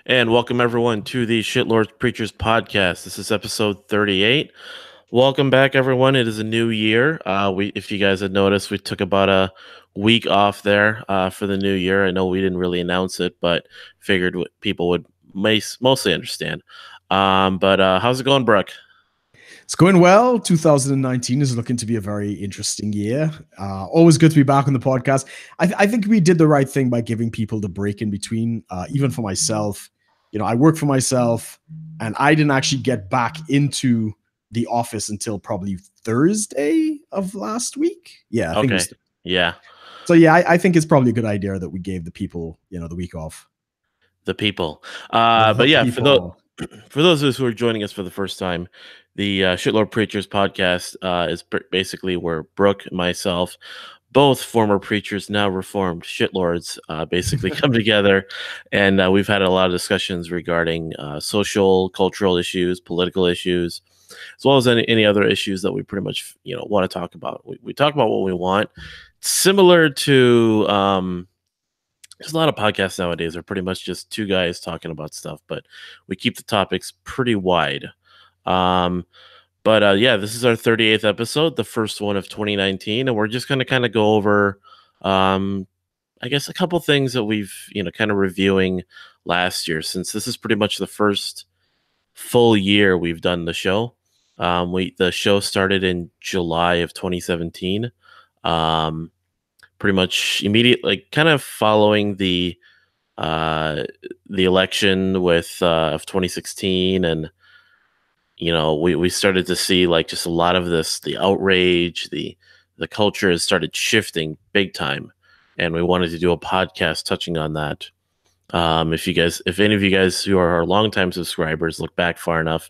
And welcome everyone to the Shitlord Preachers podcast. This is episode 38. Welcome back, everyone. It is a new year. If you guys had noticed, we took about a week off there for the new year. I know we didn't really announce it, but figured people would mostly understand. But how's it going, Brooke? It's going well. 2019 is looking to be a very interesting year. Always good to be back on the podcast. I think we did the right thing by giving people the break in between. Even for myself, I work for myself, and I didn't actually get back into the office until probably Thursday of last week. Yeah, I think it Okay. was. Yeah. So yeah, I think it's probably a good idea that we gave the people, the week off. The people. The But yeah, people. for those of us who are joining us for the first time, the Shitlord Preachers podcast is basically where Brooke, myself, both former preachers, now reformed shitlords, basically come together, and we've had a lot of discussions regarding social, cultural issues, political issues, as well as any other issues that we pretty much want to talk about. We talk about what we want, similar to. There's a lot of podcasts nowadays are pretty much just two guys talking about stuff, but we keep the topics pretty wide. Um, but yeah, this is our 38th episode, the first one of 2019, and we're just going to kind of go over, I guess, a couple things that we've kind of reviewing last year, since this is pretty much the first full year we've done the show. The show started in July of 2017. Pretty much immediately, like, kind of following the election with of 2016, and we started to see like just a lot of the outrage, the culture has started shifting big time, and we wanted to do a podcast touching on that. If any of you guys who are our longtime subscribers look back far enough,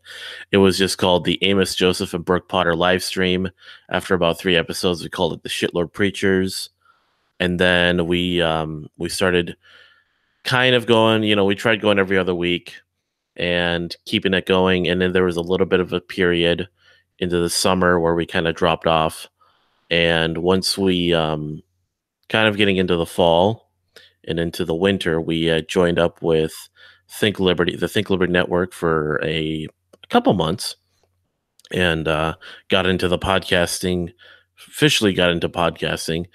it was just called the Amos Joseph and Brook Potter live stream. After about 3 episodes, we called it the Shitlord Preachers, and then we started kind of going. We tried going every other week and keeping it going, and then there was a little bit of a period into the summer where we kind of dropped off, and once we kind of getting into the fall and into the winter, we joined up with the Think Liberty Network for a couple months, and got into the podcasting, officially got into podcasting,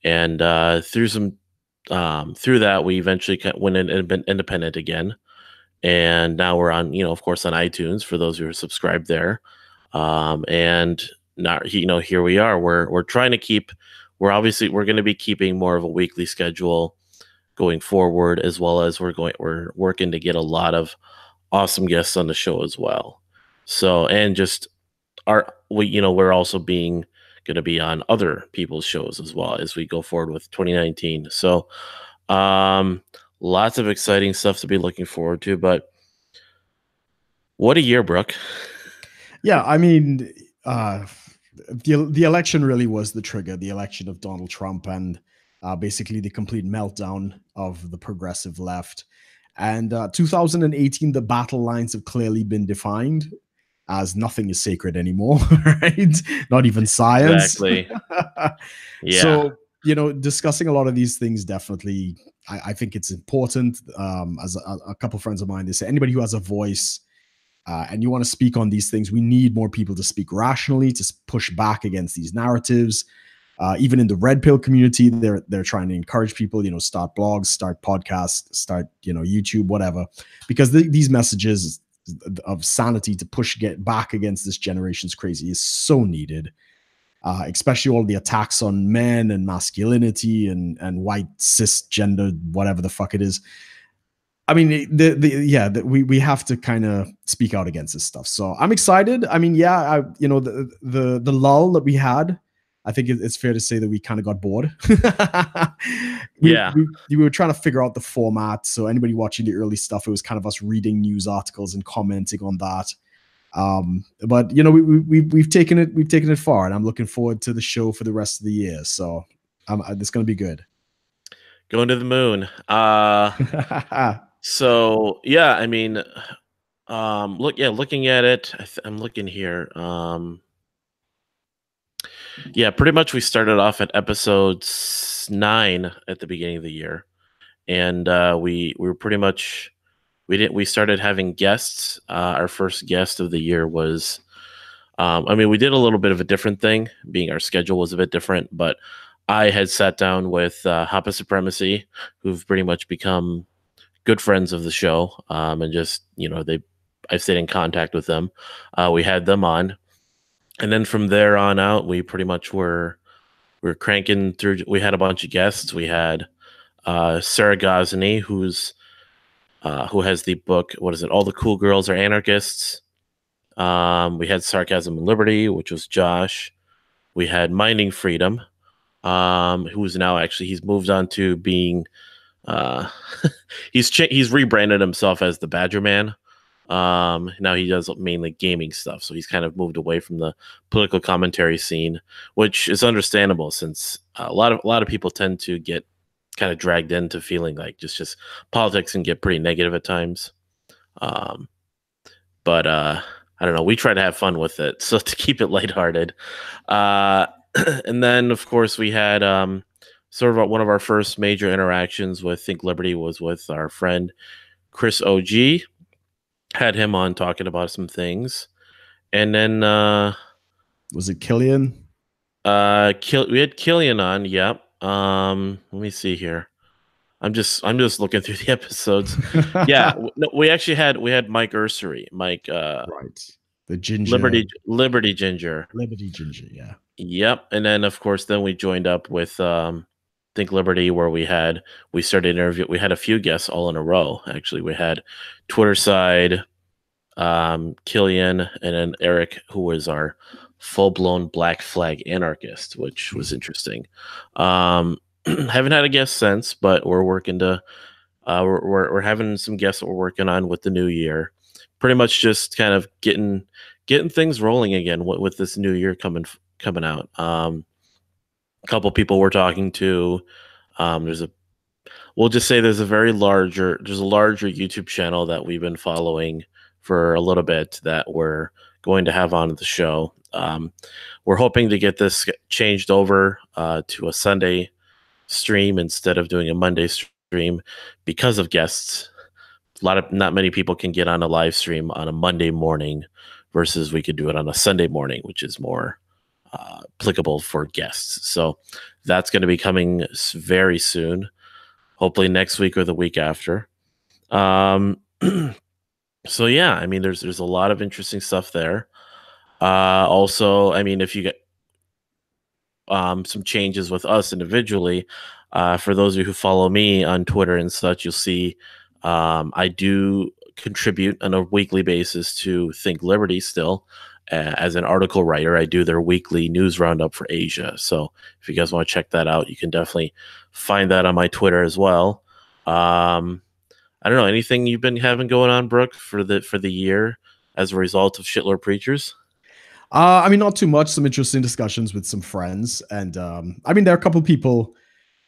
and through that we eventually went in and been independent again, and now we're on, of course, on iTunes for those who are subscribed there. And now, here we are. We're trying to keep. We're going to be keeping more of a weekly schedule going forward, as well as we're working to get a lot of awesome guests on the show as well. So, and just we're also going to be on other people's shows as well as we go forward with 2019. So, lots of exciting stuff to be looking forward to, but what a year, Brooke. Yeah, I mean, the election really was the trigger. The election of Donald Trump, and basically the complete meltdown of the progressive left. And 2018, the battle lines have clearly been defined, as nothing is sacred anymore, right? Not even science. Exactly. Yeah. So, discussing a lot of these things, definitely, I think it's important. As a couple friends of mine, they say anybody who has a voice and you want to speak on these things, we need more people to speak rationally, to push back against these narratives. Even in the red pill community, they're trying to encourage people, start blogs, start podcasts, start YouTube, whatever, because these messages of sanity to get back against this generation's crazy is so needed. Especially all the attacks on men and masculinity and white cisgender, whatever the fuck it is. I mean, we have to kind of speak out against this stuff. So I'm excited. I mean, yeah, the lull that we had, I think it's fair to say that we kind of got bored. We were trying to figure out the format. So anybody watching the early stuff, it was kind of us reading news articles and commenting on that. But we've taken it far, and I'm looking forward to the show for the rest of the year. So it's going to be good. Going to the moon. So yeah, I mean, looking at it, I'm looking here. Yeah, pretty much we started off at episode 9 at the beginning of the year, and we were pretty much We started having guests. Our first guest of the year was, I mean, we did a little bit of a different thing, being our schedule was a bit different, but I had sat down with Hapa Supremacy, who've pretty much become good friends of the show, and just I've stayed in contact with them. We had them on, and then from there on out, we pretty much were cranking through. We had a bunch of guests. We had Sarah Gosney, who has the book. What is it? All the Cool Girls Are Anarchists. We had Sarcasm and Liberty, which was Josh. We had Minding Freedom, who's now actually he's moved on to being uh, he's rebranded himself as the Badger Man. Now he does mainly gaming stuff, so he's kind of moved away from the political commentary scene, which is understandable since a lot of people tend to get kind of dragged into feeling like just politics can get pretty negative at times. Um, but I don't know. We try to have fun with it, so to keep it lighthearted. Uh, and then, of course, we had sort of one of our first major interactions with Think Liberty was with our friend Chris OG. Had him on talking about some things, and then Was it Killian? We had Killian on. Yep. Let me see here. I'm just looking through the episodes. Yeah, no, we had Mike Ursery, Mike Right. The ginger. Liberty Ginger. Liberty ginger, yeah. Yep. And then of course then we joined up with Think Liberty where we started interview we had a few guests all in a row. Actually, we had Twitter side, Killian, and then Eric, who was our full-blown black flag anarchist, which was interesting. Haven't had a guest since, but we're working to we're having some guests that we're working on with the new year. Pretty much just kind of getting things rolling again with this new year coming out. A couple people we're talking to. There's a we'll just say there's a larger YouTube channel that we've been following for a little bit that we're going to have on the show. We're hoping to get this changed over to a Sunday stream instead of doing a Monday stream because of guests. Not many people can get on a live stream on a Monday morning versus we could do it on a Sunday morning, which is more applicable for guests. So that's going to be coming very soon, hopefully next week or the week after. So yeah, I mean, there's a lot of interesting stuff there. Also, I mean, if you get some changes with us individually, for those of you who follow me on Twitter and such, you'll see I do contribute on a weekly basis to Think Liberty still. As an article writer, I do their weekly news roundup for Asia. So if you guys want to check that out, you can definitely find that on my Twitter as well. I don't know, anything you've been having going on, Brooke, for the year as a result of Shitlord Preachers? I mean, not too much. Some interesting discussions with some friends, and I mean, there are a couple of people.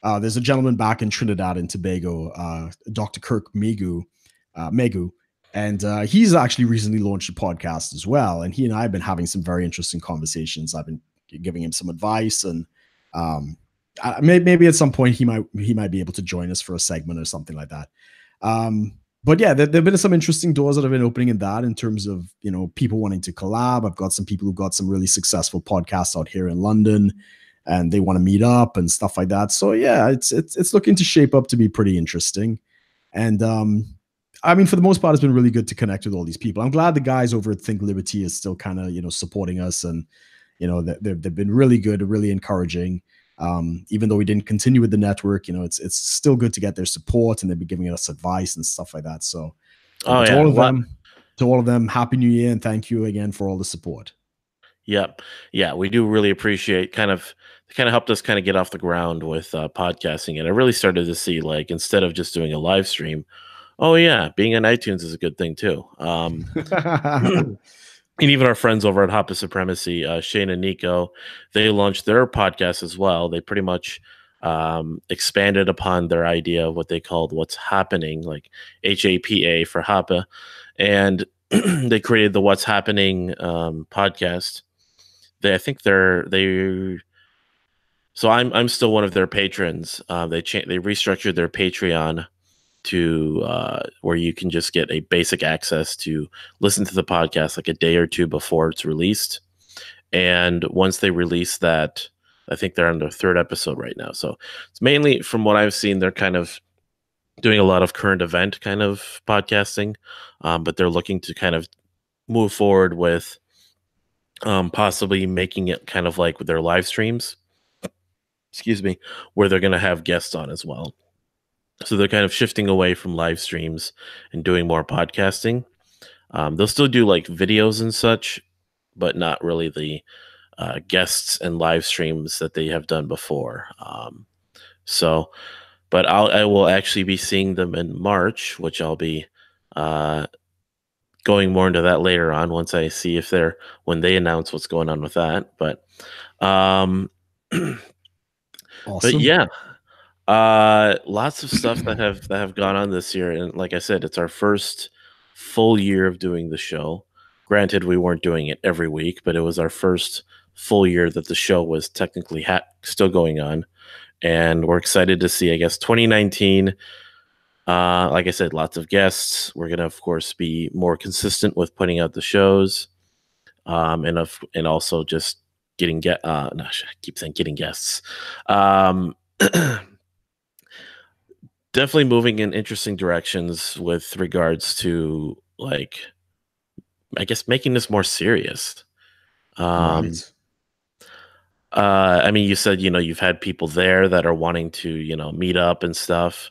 There's a gentleman back in Trinidad and Tobago, Dr. Kirk Megu, and he's actually recently launched a podcast as well. And he and I have been having some very interesting conversations. I've been giving him some advice, and maybe at some point he might be able to join us for a segment or something like that. But yeah, there have been some interesting doors that have been opening in that in terms of, people wanting to collab. I've got some people who got some really successful podcasts out here in London and they want to meet up and stuff like that. So yeah, it's looking to shape up to be pretty interesting. And I mean, for the most part, it's been really good to connect with all these people. I'm glad the guys over at Think Liberty is still kind of, supporting us, and, they've been really good, really encouraging. Even though we didn't continue with the network, it's still good to get their support, and they've been giving us advice and stuff like that. So to all of them, Happy New Year, and thank you again for all the support. Yep. Yeah, we do really appreciate kind of helped us kind of get off the ground with podcasting. And I really started to see, like, instead of just doing a live stream, oh yeah, being on iTunes is a good thing too. And even our friends over at Hapa Supremacy, Shane and Nico, they launched their podcast as well. They pretty much expanded upon their idea of what they called What's Happening, like HAPA for Hapa. And they created the What's Happening podcast. I think they. So I'm still one of their patrons. They restructured their Patreon to where you can just get a basic access to listen to the podcast like a day or two before it's released. And once they release that, I think they're on their third episode right now. So it's mainly, from what I've seen, they're kind of doing a lot of current event kind of podcasting, but they're looking to kind of move forward with possibly making it kind of like with their live streams, excuse me, where they're going to have guests on as well. So they're kind of shifting away from live streams and doing more podcasting. They'll still do like videos and such, but not really the guests and live streams that they have done before. But I will actually be seeing them in March, which I'll be going more into that later on once I see if when they announce what's going on with that. But Awesome. but yeah, lots of stuff that have gone on this year, and like I said, it's our first full year of doing the show. Granted, we weren't doing it every week, but it was our first full year that the show was technically still going on, and we're excited to see, I guess, 2019. Like I said, lots of guests. We're gonna, of course, be more consistent with putting out the shows, and also just getting I keep saying getting guests. Definitely moving in interesting directions with regards to, like, I guess, making this more serious. Right. I mean, you said, you've had people there that are wanting to, meet up and stuff.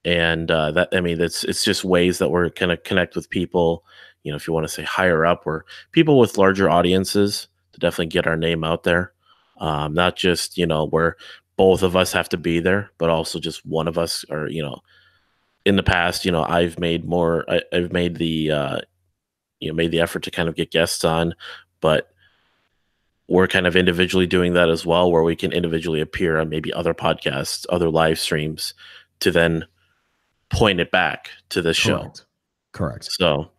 And that, I mean, it's just ways that we're going to connect with people, if you want to say higher up, or people with larger audiences, to definitely get our name out there. Not just, where both of us have to be there, but also just one of us, or, in the past, I've made I've made made the effort to kind of get guests on, but we're kind of individually doing that as well, where we can individually appear on maybe other podcasts, other live streams, to then point it back to the show. Correct. So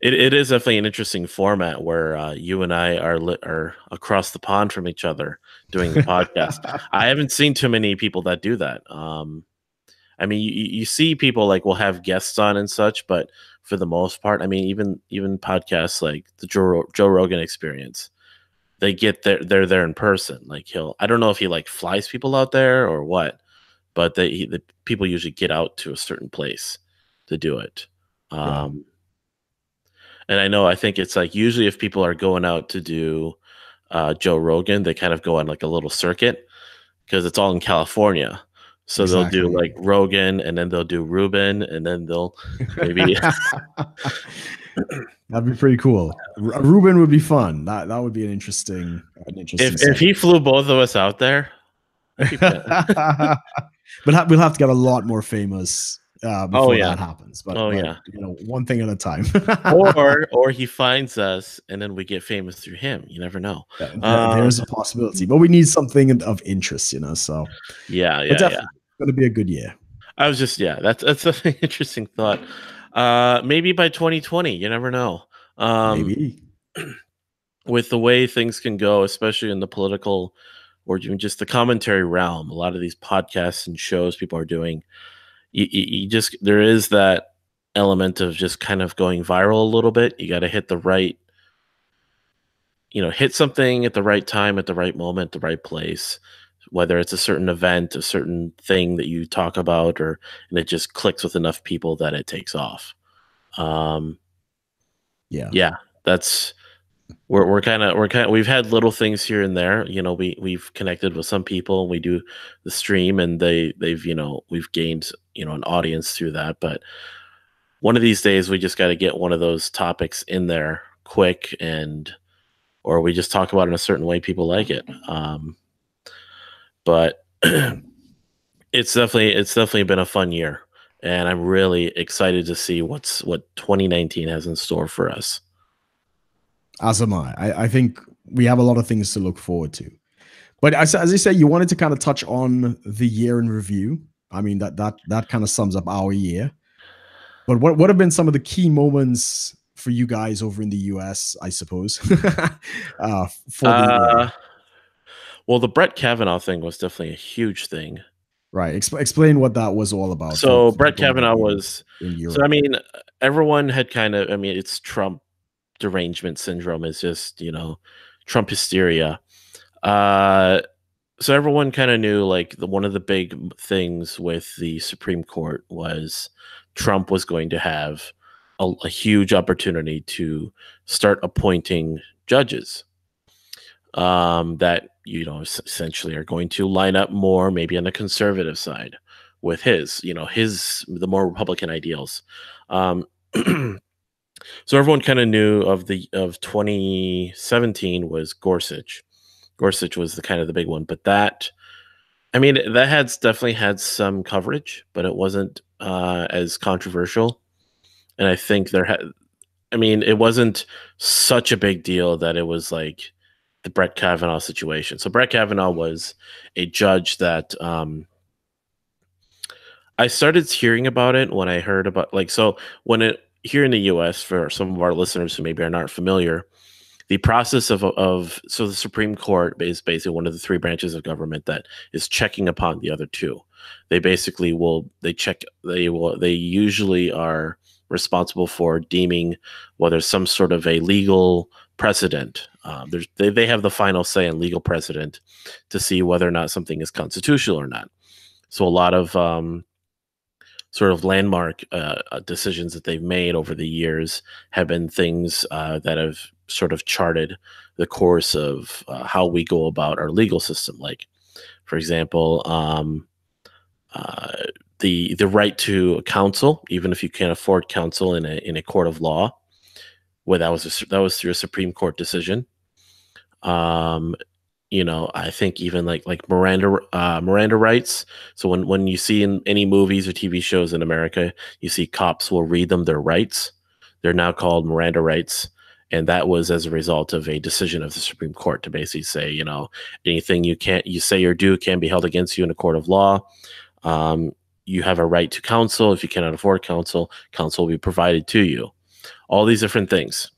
it is definitely an interesting format where you and I are across the pond from each other doing the podcast. I haven't seen too many people that do that. I mean, you see people like will have guests on and such, but for the most part, I mean, even podcasts like the Joe Rogan Experience, they're there in person. Like I don't know if he like flies people out there or what, but the people usually get out to a certain place to do it. And I think it's like usually if people are going out to do Joe Rogan, they kind of go on like a little circuit because it's all in California. So they'll do like Rogan, and then they'll do Ruben, and then they'll maybe that'd be pretty cool. Ruben would be fun. That would be an interesting if he flew both of us out there. But we'll have to get a lot more famous before that happens. But one thing at a time. or he finds us and then we get famous through him. You never know. There's a possibility, but we need something of interest, So it's going to be a good year. I was just that's an interesting thought. Maybe by 2020, you never know. Maybe with the way things can go, especially in the political or even just the commentary realm, a lot of these podcasts and shows people are doing, you just, there is that element of just kind of going viral a little bit. You got to hit the right, hit something at the right time, at the right moment, the right place, whether it's a certain event, a certain thing that you talk about, and it just clicks with enough people that it takes off. That's, we've had little things here and there. We've connected with some people, and we do the stream, and they've we've gained an audience through that. But one of these days, we just got to get one of those topics in there quick, or we just talk about it in a certain way people like it. But it's definitely been a fun year, and I'm really excited to see what 2019 has in store for us. As am I. I think we have a lot of things to look forward to. But as I said, you wanted to kind of touch on the year in review. I mean, that kind of sums up our year. But what have been some of the key moments for you guys over in the US, I suppose, for the year? Well, the Brett Kavanaugh thing was definitely a huge thing. Right. Explain what that was all about So for Brett people Kavanaugh was, in so I Europe. mean, everyone had kind of, I mean, it's Trump derangement syndrome. It's just, Trump hysteria. Uh, so everyone kind of knew like one of the big things with the Supreme Court was Trump was going to have a huge opportunity to start appointing judges that essentially are going to line up more maybe on the conservative side with his the more Republican ideals. Um, so everyone kind of knew of 2017 was Gorsuch. Gorsuch was the kind of the big one, but that, I mean, that had definitely had some coverage, but it wasn't as controversial. And I think I mean, it wasn't such a big deal that it was like the Brett Kavanaugh situation. So Brett Kavanaugh was a judge that I started hearing about it when I heard about, like, so when it here in the U.S. for some of our listeners who maybe are not familiar, the process of so the Supreme Court is basically one of the three branches of government that is checking upon the other two. They basically they usually are responsible for deeming whether some sort of a legal precedent. They have the final say in legal precedent to see whether or not something is constitutional or not. So a lot of sort of landmark decisions that they've made over the years have been things that have sort of charted the course of how we go about our legal system. Like, for example, uh, the right to counsel, even if you can't afford counsel in a court of law, well, that was through a Supreme Court decision. Um, I think even like Miranda rights. So when you see in any movies or TV shows in America, you see cops will read them their rights. They're now called Miranda rights, and that was as a result of a decision of the Supreme Court to basically say, anything you say or do can be held against you in a court of law. Um, you have a right to counsel. If you cannot afford counsel, counsel will be provided to you. All these different things.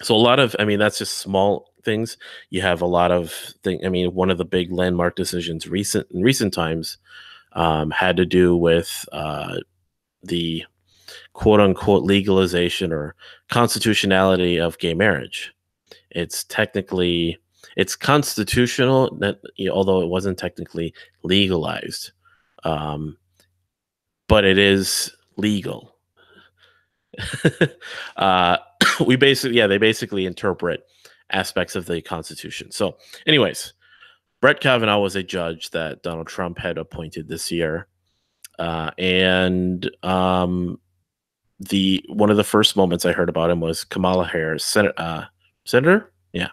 So a lot of, I mean, that's just small things. You have a lot of thing. I mean, one of the big landmark decisions in recent times had to do with the quote unquote legalization or constitutionality of gay marriage. It's technically it's constitutional, although it wasn't technically legalized, um, but it is legal. uh, they basically interpret aspects of the Constitution. So, anyways, Brett Kavanaugh was a judge that Donald Trump had appointed this year, and the one of the first moments I heard about him was Kamala Harris, senator. Yeah,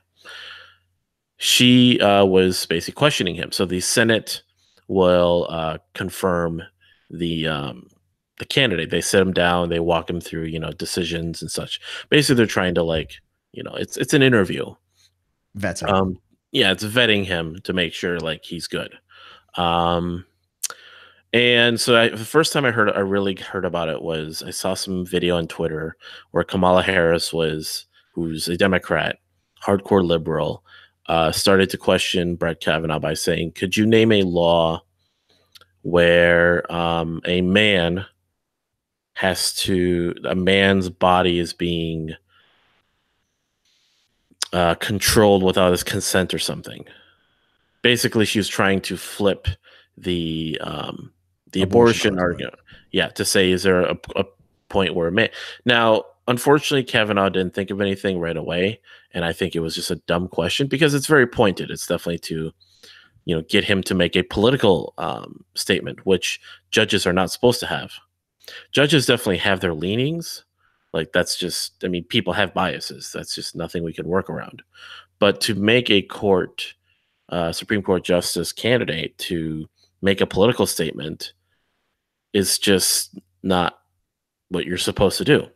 she was basically questioning him. So the Senate will confirm the um, the candidate. They sit him down, they walk him through, decisions and such. Basically, they're trying to it's an interview. Vetting. Um, yeah, it's vetting him to make sure like he's good. Um, and so the first time I really heard about it was I saw some video on Twitter where Kamala Harris who's a Democrat, hardcore liberal, started to question Brett Kavanaugh by saying, "Could you name a law where a man's body is being controlled without his consent or something?" Basically, she was trying to flip the Abortion abortion argument. argument. Yeah, to say, is there a point where it may now? Unfortunately, Kavanaugh didn't think of anything right away, and I think it was just a dumb question because it's very pointed. It's definitely to get him to make a political statement, which judges are not supposed to have. Judges definitely have their leanings. Like that's just, I mean, people have biases. That's just nothing we can work around. But to make a Supreme Court justice candidate to make a political statement is just not what you're supposed to do.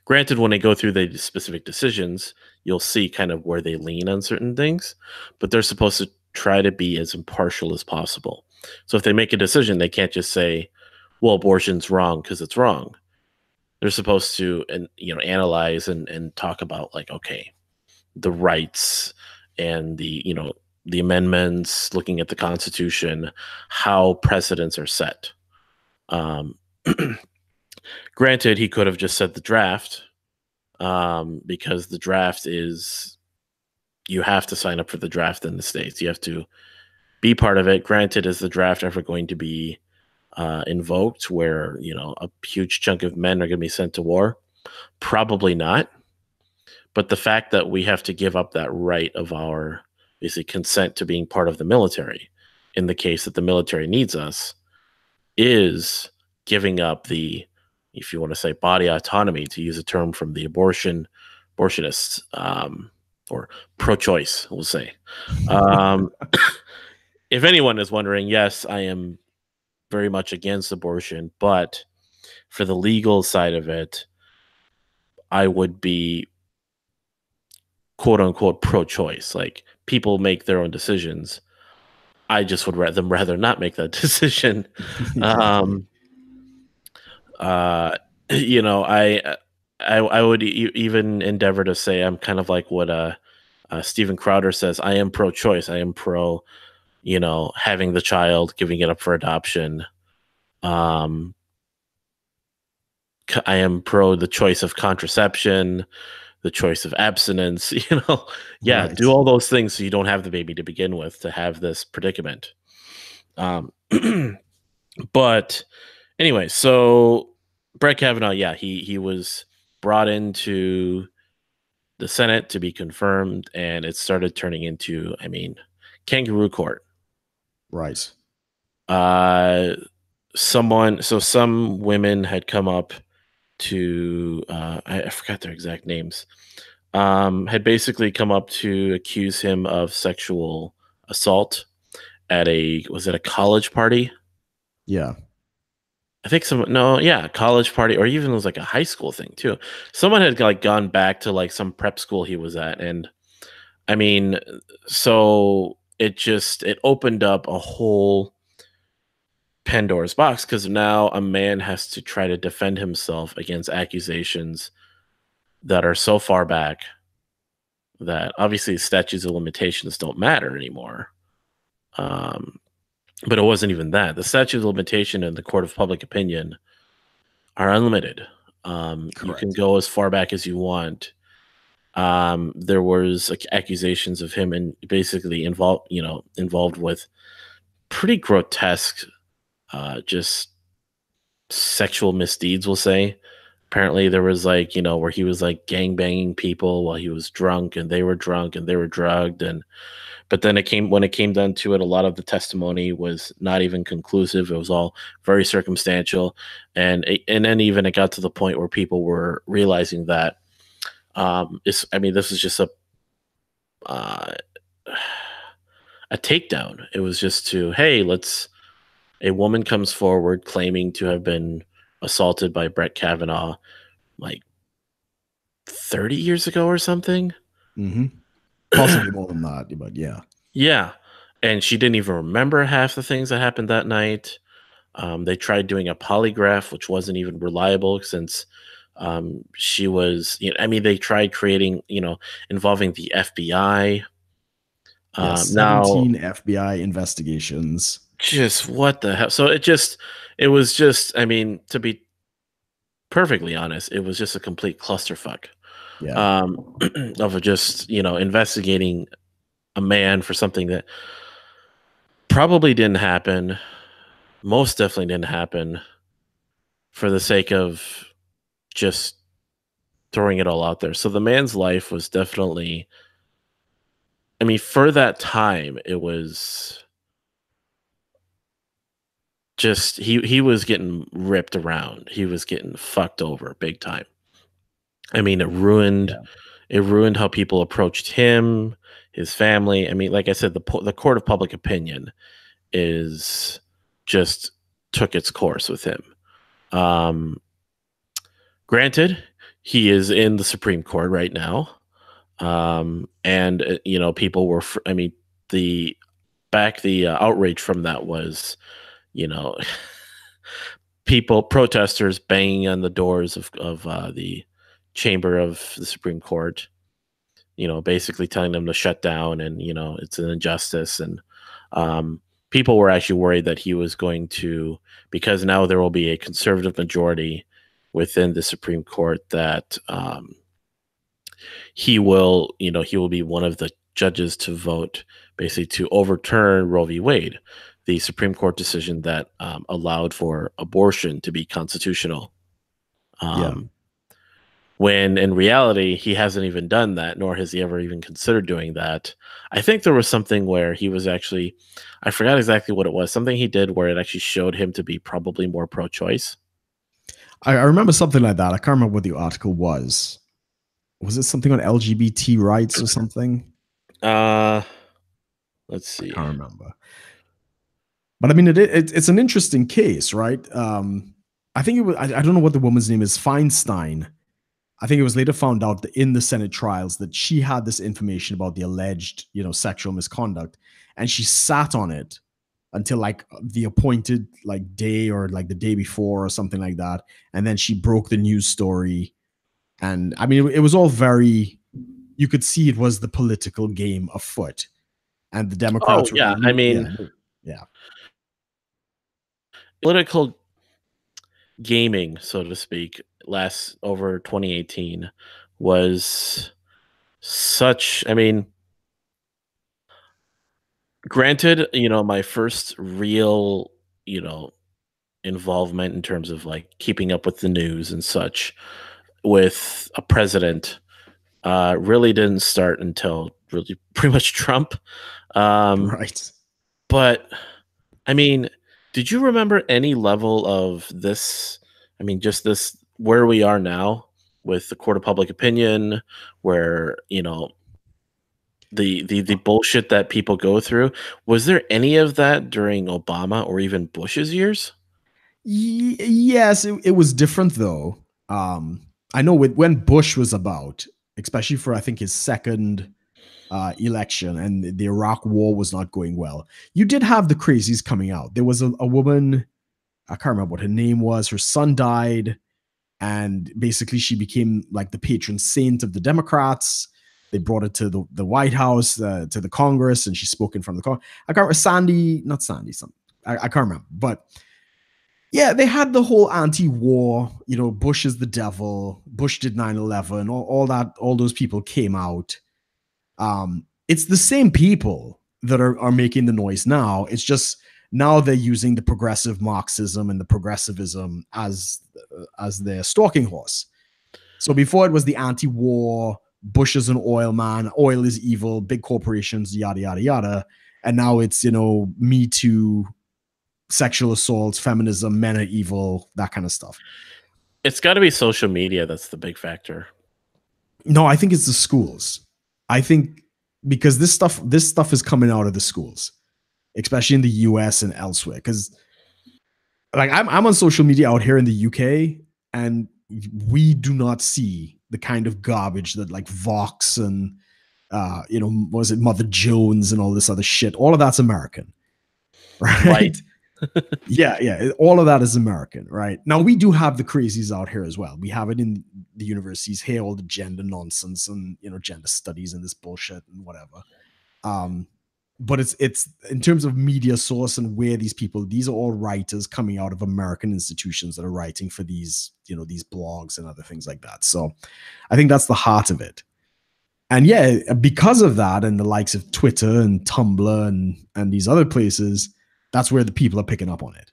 Granted, when they go through the specific decisions, you'll see kind of where they lean on certain things, but they're supposed to try to be as impartial as possible. So if they make a decision, they can't just say, "Well, abortion's wrong because it's wrong." They're supposed to analyze and talk about like, okay, the rights and the the amendments, looking at the Constitution, how precedents are set. Um, Granted, he could have just said the draft, because the draft is, you have to sign up for the draft in the States. You have to be part of it. Granted, is the draft ever going to be invoked where, a huge chunk of men are going to be sent to war? Probably not. But the fact that we have to give up that right of our basically consent to being part of the military in the case that the military needs us is giving up the, if you want to say, body autonomy, to use a term from the abortionists, or pro-choice, we'll say. If anyone is wondering, yes, I am very much against abortion, but for the legal side of it, I would be quote unquote pro-choice. Like, people make their own decisions. I just would rather not make that decision. Exactly. Uh, you know, I would even endeavor to say I'm kind of like what Stephen Crowder says. I am pro-choice. I am pro, having the child, giving it up for adoption. Um, I am pro the choice of contraception, the choice of abstinence. Yeah, Right. do all those things so you don't have the baby to begin with, to have this predicament. Um, but anyway, so Brett Kavanaugh, yeah, he was brought into the Senate to be confirmed, and it started turning into, kangaroo court. Right. Some women had come up to, I forgot their exact names, had basically come up to accuse him of sexual assault at was it a college party? Yeah. I think college party, or even it was like a high school thing too. Someone had like gone back to like some prep school he was at, and I mean, so it opened up a whole Pandora's box, because now a man has to try to defend himself against accusations that are so far back that obviously statutes of limitations don't matter anymore. But it wasn't even that. The statute of limitation and the court of public opinion are unlimited. You can Correct. go as far back as you want. There was like accusations of him and basically involved with pretty grotesque, just sexual misdeeds, we'll say. Apparently there was like, where he was like gang banging people while he was drunk, and they were drunk and they were drugged. And but then when it came down to it, a lot of the testimony was not even conclusive. It was all very circumstantial. And then even it got to the point where people were realizing that, this is just uh, a takedown. It was just to, hey, a woman comes forward claiming to have been assaulted by Brett Kavanaugh like 30 years ago or something. Mm-hmm. Possibly more than that, but yeah. Yeah. And she didn't even remember half the things that happened that night. They tried doing a polygraph, which wasn't even reliable, since she was, they tried creating, involving the FBI. Yeah. Now, 17 FBI investigations. just what the hell? So it was just, to be perfectly honest, it was just a complete clusterfuck, Yeah. of just, investigating a man for something that probably didn't happen, most definitely didn't happen, for the sake of just throwing it all out there. So the man's life was definitely, for that time, it was just, he was getting ripped around. He was getting fucked over big time. It ruined Yeah. how people approached him, his family. Like I said, the court of public opinion is just took its course with him. Granted, he is in the Supreme Court right now. And people were, the outrage from that was, you know, protesters banging on the doors of the chamber of the Supreme Court, basically telling them to shut down, and it's an injustice. And um, people were actually worried that he was going to, because now there will be a conservative majority within the Supreme Court, that he will be one of the judges to vote basically to overturn Roe v. Wade, the Supreme Court decision that allowed for abortion to be constitutional. Yeah. Um, when in reality, he hasn't even done that, nor has he ever even considered doing that. I think there was something where he was actually, I forgot exactly what it was, something he did where it actually showed him to be probably more pro choice. I remember something like that. I can't remember what the article was. Was it something on LGBT rights or something? Uh, let's I see. can't remember. But I mean, it's an interesting case, right? I think it was. I don't know what the woman's name is. Feinstein. I think it was later found out that in the Senate trials that she had this information about the alleged, sexual misconduct, and she sat on it until like the appointed like day or like the day before or something like that, and then she broke the news story. And I mean, it was all very. You could see it was the political game afoot, and the Oh Democrats were, yeah, I yeah, mean, yeah, political gaming, so to speak, last over 2018 was such. I mean, granted, my first real, you know, involvement in terms of like keeping up with the news and such with a president really didn't start until really pretty much Trump. Um, right. but I mean, did you remember any level of this? I mean, just this where we are now with the court of public opinion, where the bullshit that people go through. Was there any of that during Obama or even Bush's years? Yes, it was different though. I know when Bush was about, especially for I think his second election, and the Iraq War was not going well. You did have the crazies coming out. There was a woman, I can't remember what her name was. Her son died, and basically she became like the patron saint of the Democrats. They brought it to the White House, to the Congress, and she spoke in front of the Congress. I can't remember, Sandy, not Sandy, some I can't remember, but yeah, they had the whole anti-war, Bush is the devil, Bush did 9/11, all that, all those people came out. It's the same people that are making the noise now. It's just now they're using the progressive Marxism and the progressivism as their stalking horse. So before it was the anti-war, Bush is an oil man, oil is evil, big corporations, yada yada yada, and now it's Me Too, sexual assaults, feminism, men are evil, that kind of stuff. It's got to be social media that's the big factor. No, I think it's the schools. I think because this stuff is coming out of the schools, especially in the US and elsewhere. Because like I'm on social media out here in the UK, and we do not see the kind of garbage that like Vox and was it Mother Jones and all this other shit. All of that's American, Right. right? Yeah. All of that is American, right? Now we do have the crazies out here as well. We have it in the universities here, all the gender nonsense and gender studies and this bullshit and whatever. Um, but it's in terms of media source and where these are all writers coming out of American institutions that are writing for these blogs and other things like that. So I think that's the heart of it. And yeah, because of that and the likes of Twitter and Tumblr and these other places, that's where the people are picking up on it.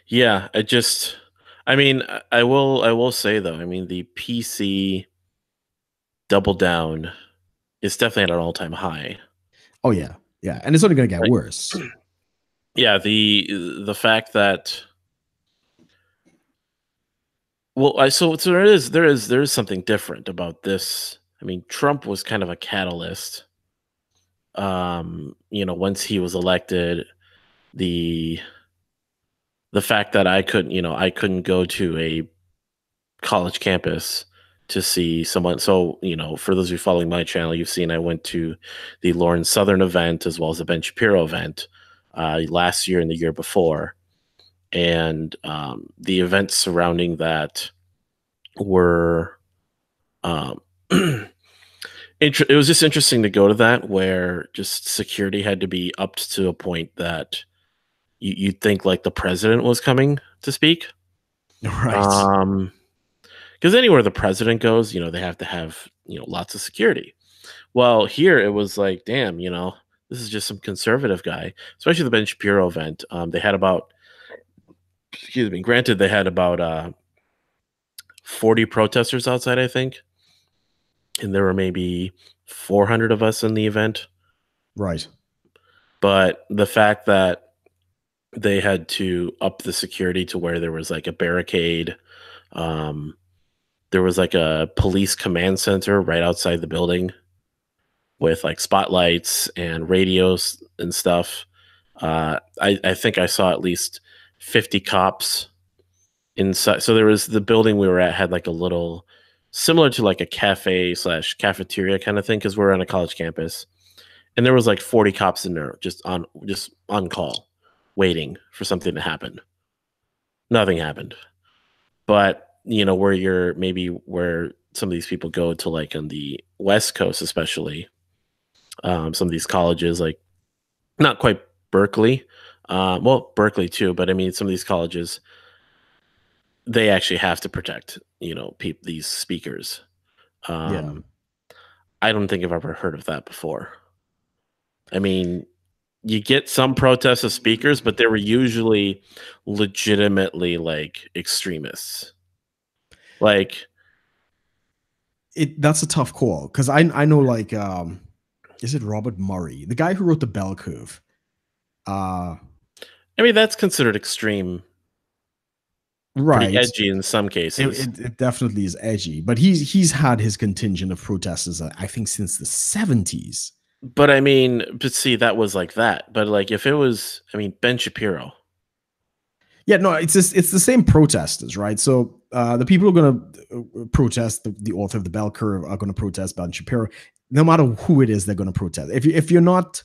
Yeah, I mean, I will say though, I mean, the PC double down is definitely at an all-time high. Oh yeah, yeah, and it's only going to get Right. worse. Yeah, the fact that, well, so there is something different about this. I mean, Trump was kind of a catalyst. Once he was elected, the the fact that I couldn't go to a college campus to see someone. So, for those of you following my channel, you've seen I went to the Lawrence Southern event as well as the Ben Shapiro event last year and the year before. And the events surrounding that were, um, It was just interesting to go to that where just security had to be upped to a point that you'd think like the president was coming to speak. Right. Um, because anywhere the president goes, they have to have, lots of security. Well, here it was like, damn, this is just some conservative guy, especially the Ben Shapiro event. They had about, excuse me, granted, they had about 40 protesters outside, I think, and there were maybe 400 of us in the event. Right. But the fact that they had to up the security to where there was like a barricade, um, there was like a police command center right outside the building with like spotlights and radios and stuff. I think I saw at least 50 cops inside. So there was the building we were at had like a little similar to like a cafe slash cafeteria kind of thing because we're on a college campus, and there was like 40 cops in there just on call, waiting for something to happen. Nothing happened, but where some of these people go to like on the West Coast, especially some of these colleges like not quite Berkeley. Well, Berkeley too, but I mean, some of these colleges, they actually have to protect, these speakers. Yeah. Um, I don't think I've ever heard of that before. I mean, you get some protests of speakers, but they were usually legitimately like extremists. Like, That's a tough call because I know like is it Robert Murray, the guy who wrote the Bell Curve? Uh I mean, that's considered extreme, pretty right. edgy in some It, cases. it definitely is edgy, but he's had his contingent of protesters, I think, since the 70s. But I mean, but see, that was like that. But like, if it was, I mean, Ben Shapiro. Yeah, no, it's the same protesters, right? So the people who are going to protest the author of the Bell Curve are going to protest Ben Shapiro, no matter who it is. They're going to protest. If you're not,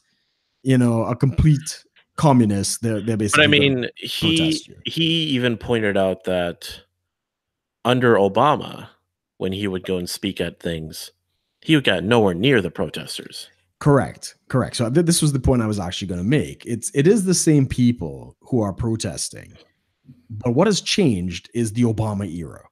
a complete communist, they're But I basically going to mean, protest you. he even pointed out that under Obama, when he would go and speak at things, he got nowhere near the protesters. Correct, correct. So this was the point I was actually going to make. It is the same people who are protesting, but what has changed is the Obama era.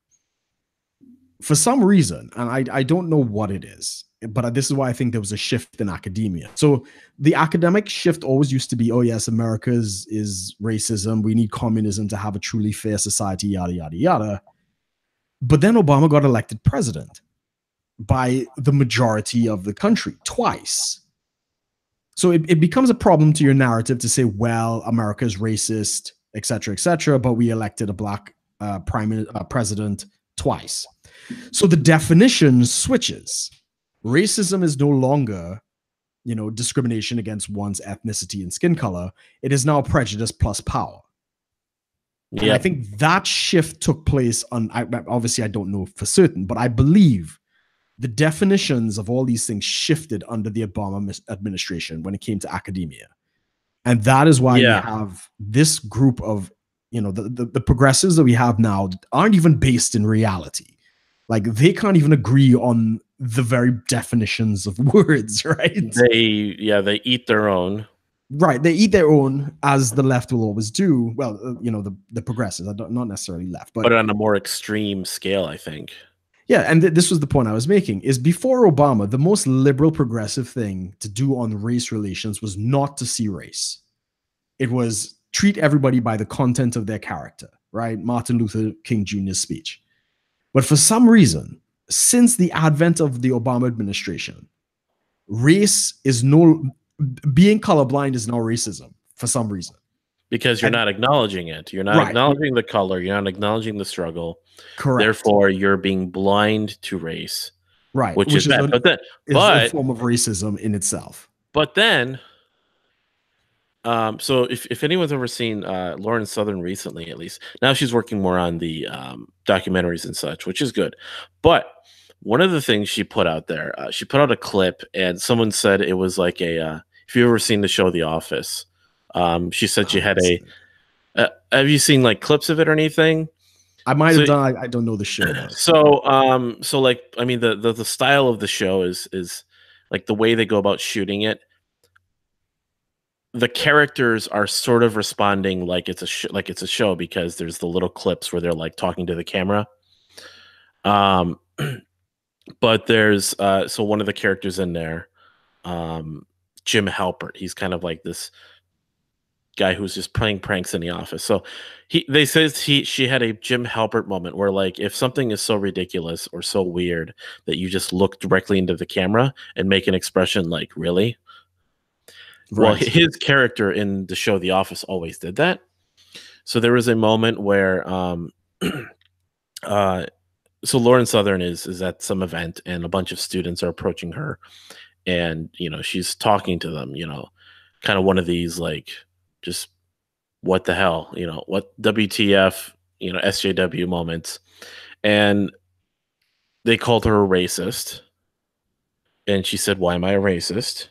For some reason, and I don't know what it is, but this is why I think there was a shift in academia. So the academic shift always used to be, oh yes, America is racism. We need communism to have a truly fair society, yada yada yada. But then Obama got elected president by the majority of the country twice. So it becomes a problem to your narrative to say, well, America is racist, et cetera, but we elected a black president twice. So the definition switches. Racism is no longer, discrimination against one's ethnicity and skin color. It is now prejudice plus power. And I think that shift took place obviously I don't know for certain, but I believe the definitions of all these things shifted under the Obama administration when it came to academia. And that is why we have this group of, the progressives that we have now aren't even based in reality. Like they can't even agree on the very definitions of words, right? They eat their own. Right. They eat their own, as the left will always do. Well, the progressives, not necessarily left, but on a more extreme scale, I think. Yeah, and this was the point I was making, is before Obama, the most liberal progressive thing to do on race relations was not to see race. It was treat everybody by the content of their character, right? Martin Luther King Jr.'s speech. But for some reason, since the advent of the Obama administration, race is being colorblind is now racism for some reason. Because you're not acknowledging it. You're not acknowledging the color. You're not acknowledging the struggle. Correct. Therefore, you're being blind to race. Right. Which is bad. Is a form of racism in itself. But then, so if anyone's ever seen Lauren Southern recently, at least, now she's working more on the documentaries and such, which is good. But one of the things she put out there, she put out a clip, and someone said it was like if you've ever seen the show The Office, she said she had have you seen like clips of it or anything? I might have done. I don't know the show. So like, I mean, the style of the show is like the way they go about shooting it, the characters are sort of responding like it's a show, because there's the little clips where they're like talking to the camera. Um, but there's so one of the characters in there, Jim Halpert. He's kind of like this guy who's just playing pranks in the office. So they says she had a Jim Halpert moment where, like, if something is so ridiculous or so weird that you just look directly into the camera and make an expression like, really? Well, Right. his character in the show The Office always did that. So there was a moment where so Lauren Southern is at some event, and a bunch of students are approaching her, and she's talking to them, kind of one of these, like, just what the hell, what WTF, SJW moments. And they called her a racist, and she said, why am I a racist?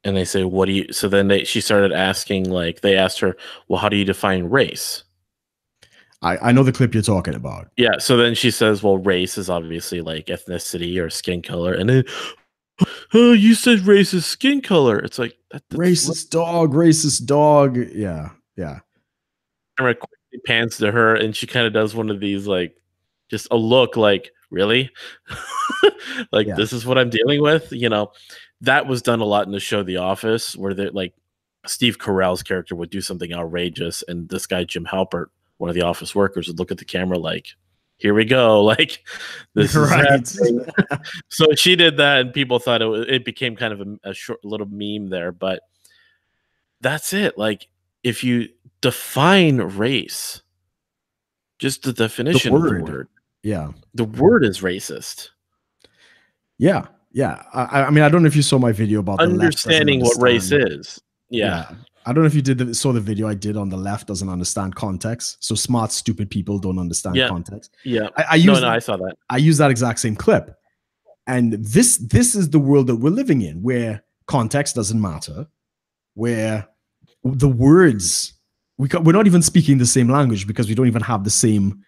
And they say, what do you, so then she started asking, like, they asked her, well, how do you define race? I know the clip you're talking about. Yeah. So then she says, well, race is obviously like ethnicity or skin color. And then, oh, you said race is skin color. It's like, Racist dog. Yeah. Yeah. Camera quickly pans to her, and she kind of does one of these, like, just a look like, really? Like, Yeah. this is what I'm dealing with? That was done a lot in the show The Office, where like Steve Carell's character would do something outrageous, and this guy, Jim Halpert, one of the office workers, would look at the camera like, here we go. Like, this is happening. So she did that, and people thought it became kind of a short little meme there, but that's it. Like, if you define race, just the definition of the word. Yeah. The word is racist. Yeah. Yeah. I mean, I don't know if you saw my video about understanding what race is. Yeah. I don't know if you saw the video I did on the left doesn't understand context. So smart, stupid people don't understand context. Yeah. I saw that. I use that exact same clip. And this is the world that we're living in, where context doesn't matter, where the words, we're not even speaking the same language because we don't even have the same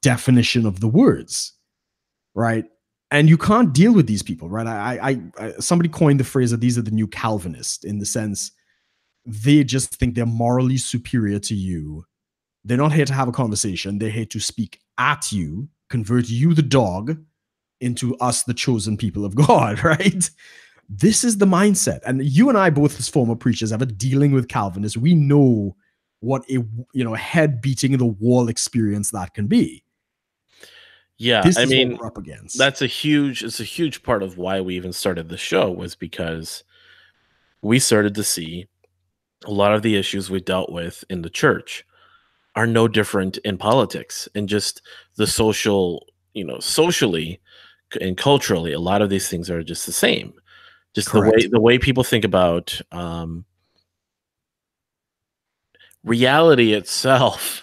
definition of the words, right? And you can't deal with these people, right? I somebody coined the phrase that these are the new Calvinists, in the sense they just think they're morally superior to you. They're not here to have a conversation. They're here to speak at you, convert you, the dog, into us, the chosen people of God, right? This is the mindset. And you and I, both as former preachers, ever dealing with Calvinists, we know what a head beating the wall experience that can be. Yeah, this is what we're up against. It's a huge part of why we even started the show, was because we started to see a lot of the issues we dealt with in the church are no different in politics, and just the social, socially and culturally, a lot of these things are just the same. Just the way people think about reality itself.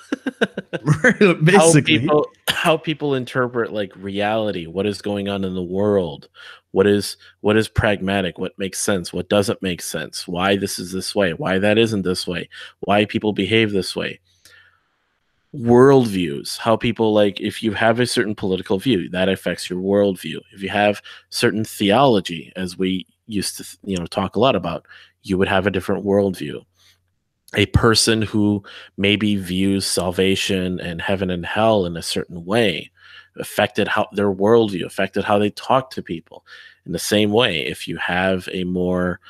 Basically, how people interpret, like, reality, what is going on in the world, what is pragmatic, what makes sense, what doesn't make sense, why this is this way, why that isn't this way, why people behave this way. Worldviews, how people, like, if you have a certain political view, that affects your worldview. If you have certain theology, as we used to talk a lot about, you would have a different worldview. A person who maybe views salvation and heaven and hell in a certain way affected how their worldview, affected how they talk to people. In the same way, if you have a more,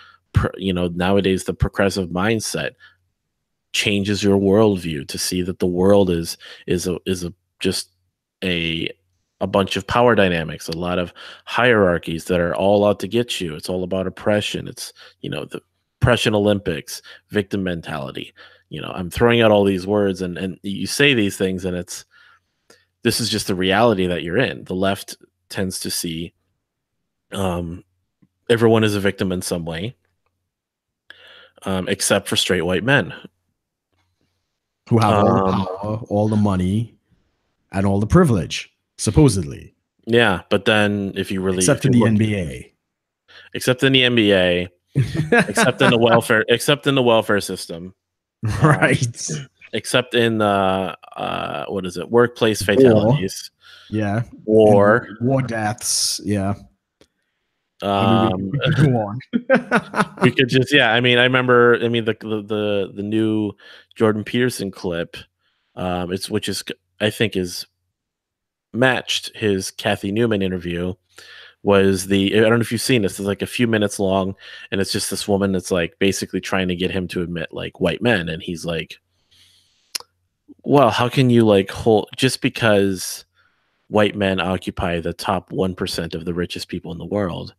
nowadays the progressive mindset changes your worldview to see that the world is just a bunch of power dynamics, a lot of hierarchies that are all out to get you. It's all about oppression. It's, the oppression Olympics, victim mentality. I'm throwing out all these words, and you say these things, and this is just the reality that you're in. The left tends to see everyone is a victim in some way, except for straight white men who have all the power, all the money, and all the privilege, supposedly. Yeah, but then if you really, except in the NBA, except in the welfare system, right? Except in what is it? Workplace fatalities. War. Yeah. War deaths. Yeah. I mean, Um, we could go on. we could just, yeah. I mean, I remember. I mean, the new Jordan Peterson clip, it's which is I think is matched his Kathy Newman interview. Was the I don't know if you've seen this. It's like a few minutes long, and it's just this woman that's like basically trying to get him to admit like white men, and he's like, "Well, how can you like hold just because white men occupy the top 1% of the richest people in the world?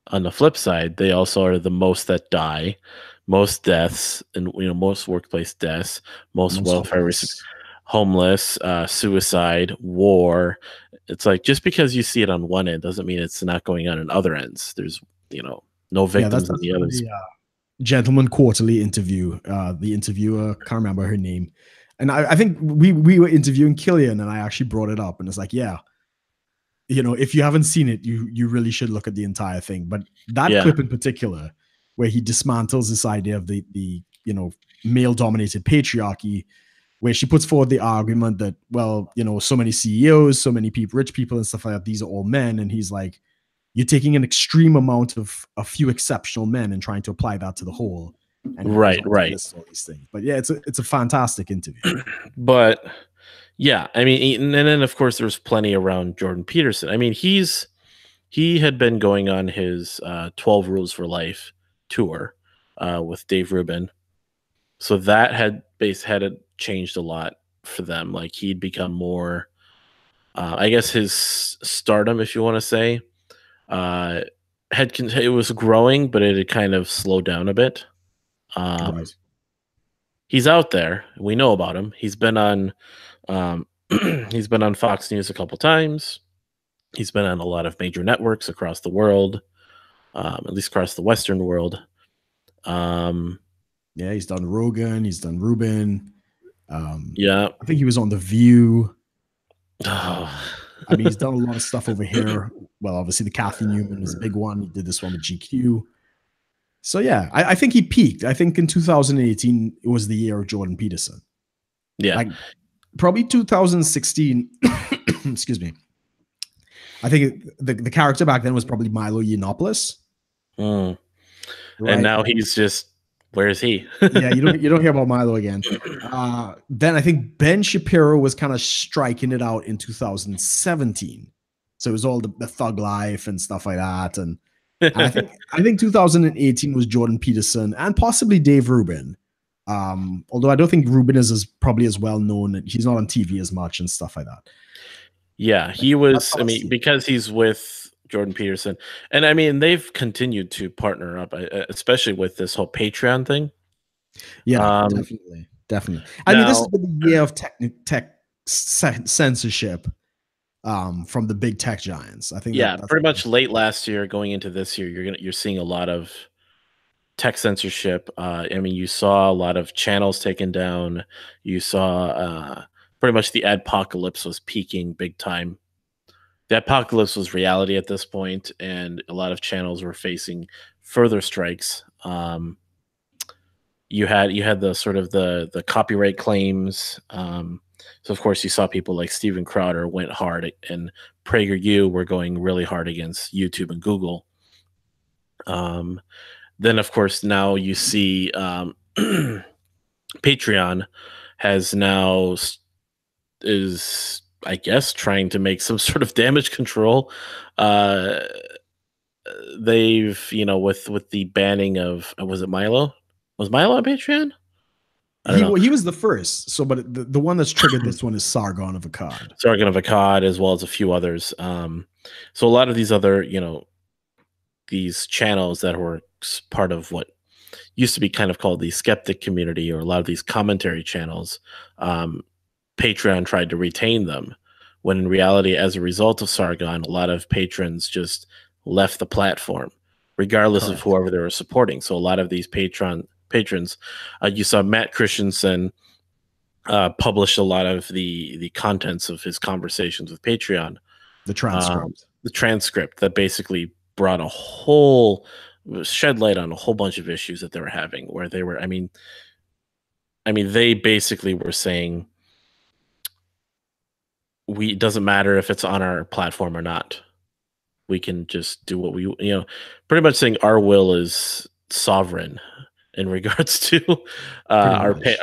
On the flip side, they also are the most that die, most deaths, and most workplace deaths, most Most welfare, homeless. homeless, suicide, war. It's like just because you see it on one end doesn't mean it's not going on in other ends. There's you know no Yeah, victims on that's the from others. the Gentleman Quarterly interview. The interviewer, can't remember her name, and I think we were interviewing Killian, and I actually brought it up, and it's like, yeah, if you haven't seen it, you really should look at the entire thing. But that Yeah, clip in particular, where he dismantles this idea of the male dominated patriarchy, where she puts forward the argument that, well, so many CEOs, so many people, rich people and stuff like that, these are all men, and he's like, you're taking an extreme amount of a few exceptional men and trying to apply that to the whole. And he goes right, on to right. list all these things. But yeah, it's a fantastic interview. But yeah, I mean, and then of course there's plenty around Jordan Peterson. I mean, he had been going on his 12 Rules for Life tour with Dave Rubin. So that had it changed a lot for them. Like he'd become more, I guess his stardom, if you want to say, uh, it was growing, but it had kind of slowed down a bit. Um, Right. he's out there. We know about him. Um, he's been on Fox News a couple times. He's been on a lot of major networks across the world, at least across the Western world. Um, Yeah, he's done Rogan, he's done Rubin. yeah. I think he was on The View. Oh. I mean, he's done a lot of stuff over here. Well, obviously, the Kathy Newman was a big one. He did this one with GQ. So yeah, I think he peaked. I think in 2018 it was the year of Jordan Peterson. Yeah. Like probably 2016. Excuse me. I think the character back then was probably Milo Yiannopoulos, Mm. And right? now And he's just where is he? yeah, you don't hear about Milo again. Then I think Ben Shapiro was kind of striking it out in 2017. So it was all the thug life and stuff like that. And I think 2018 was Jordan Peterson and possibly Dave Rubin. Although I don't think Rubin is probably as well known. He's not on TV as much and stuff like that. Yeah, But he that's was. how I I mean, see it. because he's with Jordan Peterson, and I mean they've continued to partner up, especially with this whole Patreon thing. Yeah, Um, definitely, definitely. I mean, this has now, been the year of tech censorship from the big tech giants. I think yeah, that's pretty much late last year, going into this year, you're seeing a lot of tech censorship. I mean, you saw a lot of channels taken down. You saw pretty much the adpocalypse was peaking big time. The apocalypse was reality at this point, and a lot of channels were facing further strikes. You had the sort of the copyright claims. So of course you saw people like Steven Crowder went hard, and PragerU were going really hard against YouTube and Google. Um, then of course now you see Patreon has now is I guess trying to make some sort of damage control. Uh, they've with the banning of was it Milo? Was Milo on Patreon? I don't he know. he was the first. So, but the one that's triggered this one is Sargon of Akkad. Sargon of Akkad, as well as a few others. So a lot of these other, these channels that were part of what used to be kind of called the skeptic community, or a lot of these commentary channels, um, Patreon tried to retain them, when in reality, as a result of Sargon, a lot of patrons just left the platform, regardless of Correct. whoever they were supporting. So a lot of these patrons, you saw Matt Christensen published a lot of the contents of his conversations with Patreon, The um, transcript. the transcript that basically brought a whole shed light on a whole bunch of issues that they were having, where they were, I mean, they basically were saying it doesn't matter if it's on our platform or not. we can just do what we, pretty much saying our will is sovereign in regards to Pretty our much.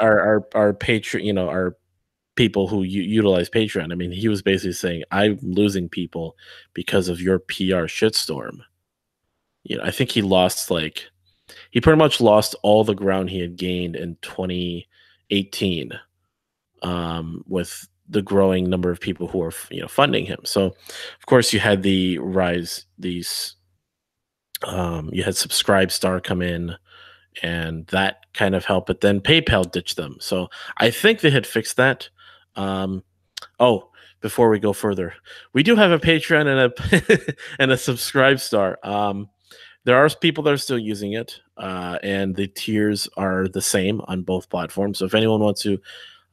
our Patreon, our people who utilize Patreon. I mean, he was basically saying, I'm losing people because of your PR shitstorm. I think he pretty much lost all the ground he had gained in 2018, with the growing number of people who are funding him. So, of course, you had the rise these you had Subscribe Star come in, and that kind of helped. But then PayPal ditched them. So I think they had fixed that. Um, oh, before we go further, we do have a Patreon and a and a Subscribe Star. There are people that are still using it, and the tiers are the same on both platforms. So if anyone wants to,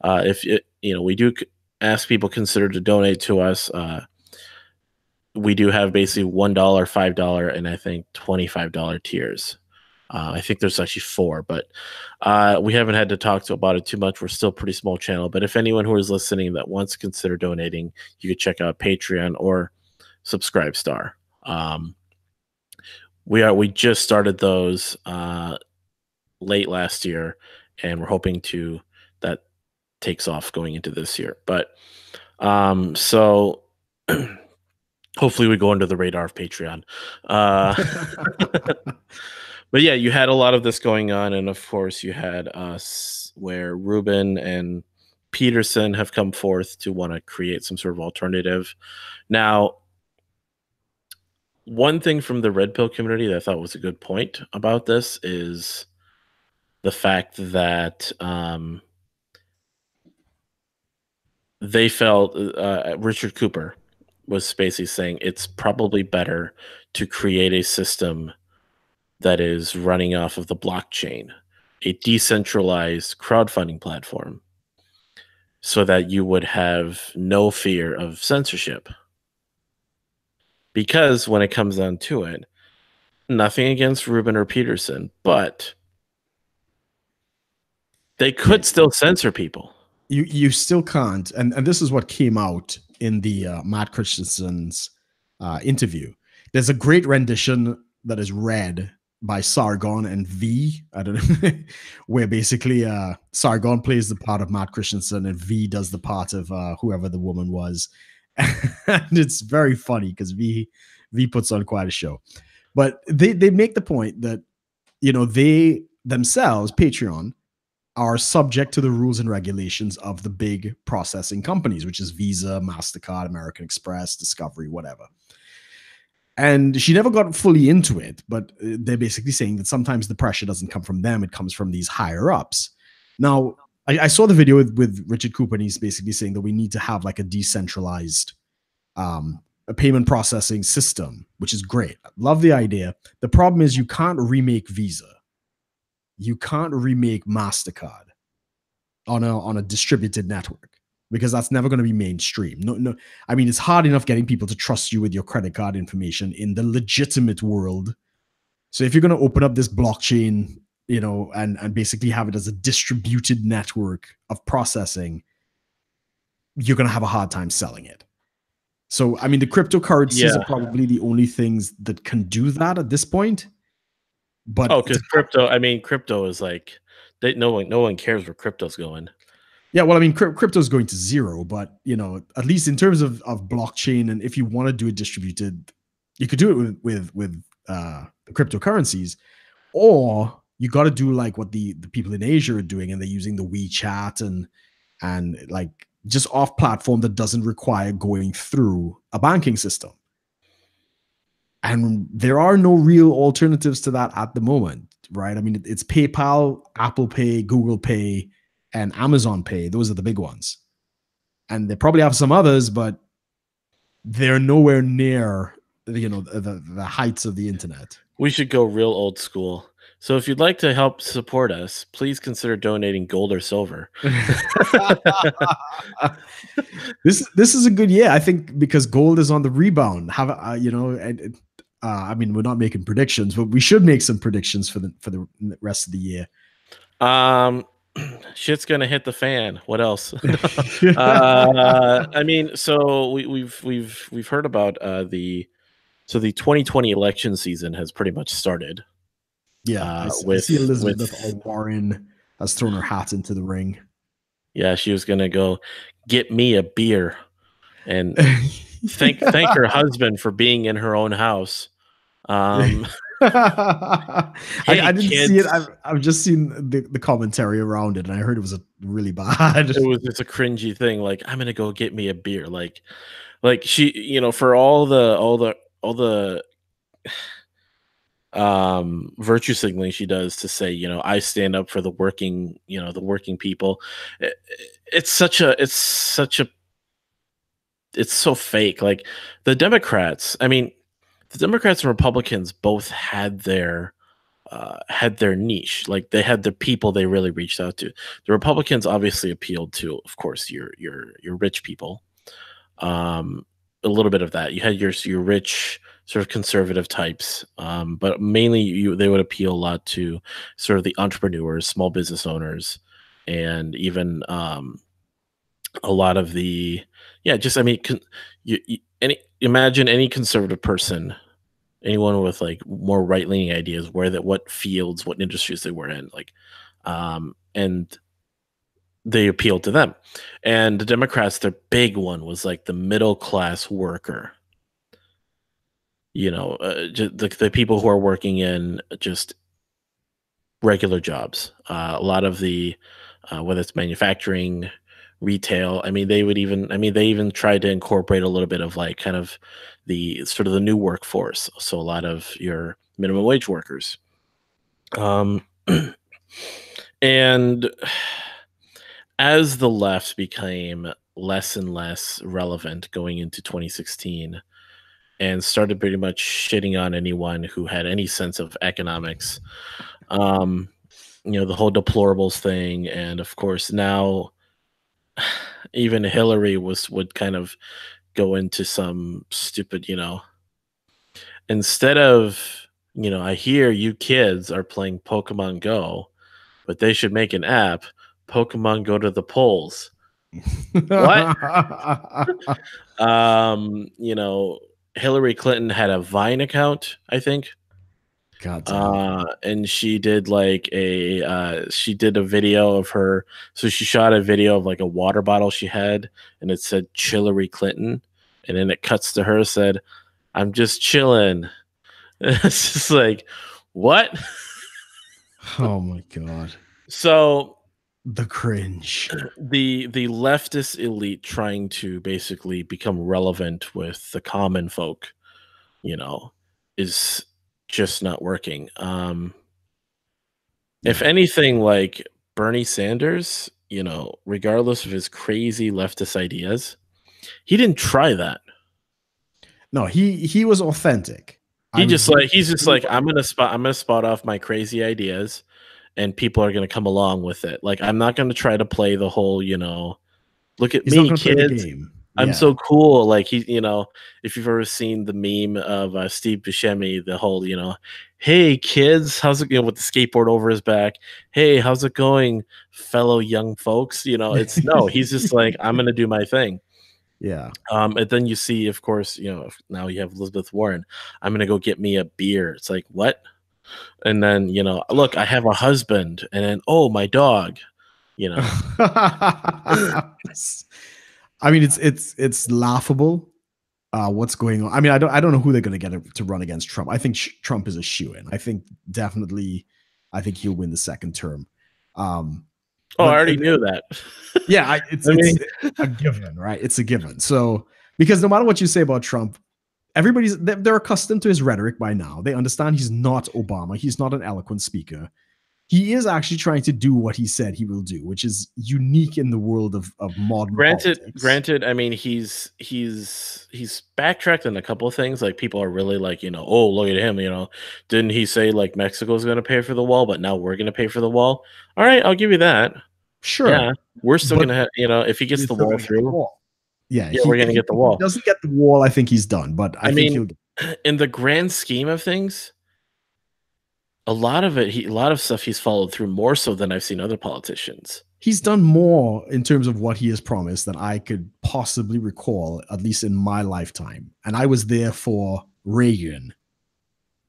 if it, we do ask people consider to donate to us. We do have basically $1, $5, and I think $25 tiers. I think there's actually four, but we haven't had to talk about it too much. We're still a pretty small channel, but if anyone who is listening that wants to consider donating, you could check out Patreon or Subscribe Star. We just started those late last year, and we're hoping to that takes off going into this year. But so hopefully we go under the radar of Patreon. But yeah, you had a lot of this going on, and of course you had us where Ruben and Peterson have come forth to want to create some sort of alternative. Now, one thing from the Red Pill community that I thought was a good point about this is the fact that they felt Richard Cooper was basically saying it's probably better to create a system that is running off of the blockchain, a decentralized crowdfunding platform, so that you would have no fear of censorship. Because when it comes down to it, nothing against Rubin or Peterson, but they could still censor people. You still can't, and this is what came out in the Matt Christensen's interview. There's a great rendition that is read by Sargon and V. I don't know, where basically Sargon plays the part of Matt Christensen and V does the part of whoever the woman was, and it's very funny because V puts on quite a show. But they make the point that they themselves, Patreon, are subject to the rules and regulations of the big processing companies, which is Visa, MasterCard, American Express, Discovery, whatever. And she never got fully into it, but they're basically saying that sometimes the pressure doesn't come from them, it comes from these higher ups. Now, I saw the video with Richard Cooper, and he's basically saying that we need to have like a decentralized a payment processing system, which is great. I love the idea. The problem is you can't remake Visa. You can't remake MasterCard on a distributed network because that's never going to be mainstream. No. I mean, it's hard enough getting people to trust you with your credit card information in the legitimate world. So if you're going to open up this blockchain, and basically have it as a distributed network of processing, you're going to have a hard time selling it. So, I mean, the cryptocurrencies are probably the only things that can do that at this point. But because crypto is like no one cares where crypto's going. Yeah, well, I mean, crypto is going to zero, but at least in terms of blockchain, and if you want to do it distributed, you could do it with cryptocurrencies, or you got to do like what the people in Asia are doing, and they're using the WeChat and like just off platform that doesn't require going through a banking system. And there are no real alternatives to that at the moment, right? I mean, it's PayPal, Apple Pay, Google Pay, and Amazon Pay. Those are the big ones. And they probably have some others, but they're nowhere near the heights of the internet. We should go real old school. So if you'd like to help support us, please consider donating gold or silver. This is a good year, I think, because gold is on the rebound. I mean, we're not making predictions, but we should make some predictions for the rest of the year. Shit's gonna hit the fan. What else? I mean, so we've heard about the So the 2020 election season has pretty much started. Yeah, I see With Elizabeth Warren has thrown her hat into the ring. yeah, she was gonna go get me a beer and thank her husband for being in her own house. Um, I hey didn't see it. kids, I've just seen the commentary around it, and I heard it was a really bad. it was just a cringy thing. Like I'm gonna go get me a beer. Like she, for all the virtue signaling she does to say, I stand up for the working, the working people. It, it's so fake. Like the Democrats, I mean, the Democrats and Republicans both had their niche. Like they had the people they really reached out to. The Republicans obviously appealed to, of course, your rich people. Um, a little bit of that. You had your rich sort of conservative types, but mainly they would appeal a lot to sort of the entrepreneurs, small business owners, and even a lot of the just I mean, imagine any conservative person, anyone with like more right leaning ideas, what fields, what industries they were in, like, and they appealed to them. And the Democrats, their big one was like the middle class worker. Just the people who are working in just regular jobs. A lot of the whether it's manufacturing, retail. I mean, they even tried to incorporate a little bit of like kind of the sort of the new workforce. So a lot of your minimum wage workers. Um, and as the left became less and less relevant going into 2016 and started pretty much shitting on anyone who had any sense of economics, the whole deplorables thing, and of course now even Hillary would kind of go into some stupid, instead of, I hear you kids are playing Pokemon Go, but they should make an app, Pokemon Go to the polls. What? Hillary Clinton had a Vine account, I think. God damn. And she did like she did a video of her. So she shot a video of like a water bottle she had, and it said Chillery Clinton, and then it cuts to her, said, "I'm just chilling." It's just like, what? Oh my god. So The cringe. the leftist elite trying to basically become relevant with the common folk, is just not working. If anything, like Bernie Sanders, regardless of his crazy leftist ideas, he didn't try that. No, he was authentic. He's just like, I'm gonna spot off my crazy ideas, and people are gonna come along with it. Like I'm not gonna try to play the whole, look at He's not me, going to play the kids. game. I'm Yeah. so cool. Like if you've ever seen the meme of Steve Buscemi, the whole, hey kids, how's it going, with the skateboard over his back? Hey, how's it going, fellow young folks? It's no, he's just like, I'm gonna do my thing. Yeah. And then you see, of course, now you have Elizabeth Warren. I'm gonna go get me a beer. It's like, what? And then, look, I have a husband, and then, oh, my dog. I mean, it's laughable. What's going on? I mean, I don't know who they're going to get to run against Trump. I think Trump is a shoo-in. I think definitely, I think he'll win the second term. I already knew that. Yeah, it's a given, right? It's a given. So because no matter what you say about Trump, they're accustomed to his rhetoric by now. They understand he's not Obama. He's not an eloquent speaker. He is actually trying to do what he said he will do, which is unique in the world of modern politics. Granted, I mean, he's backtracked on a couple of things. Like people are really like, oh, look at him. Didn't he say like Mexico's going to pay for the wall, but now we're going to pay for the wall? All right, I'll give you that. Sure, yeah, we're still going to have, if he gets the wall through, we're going to get the wall. If he doesn't get the wall, I think he's done. But I think mean, in the grand scheme of things, a lot of stuff he's followed through more so than I've seen other politicians. He's done more in terms of what he has promised than I could possibly recall, at least in my lifetime. And I was there for Reagan.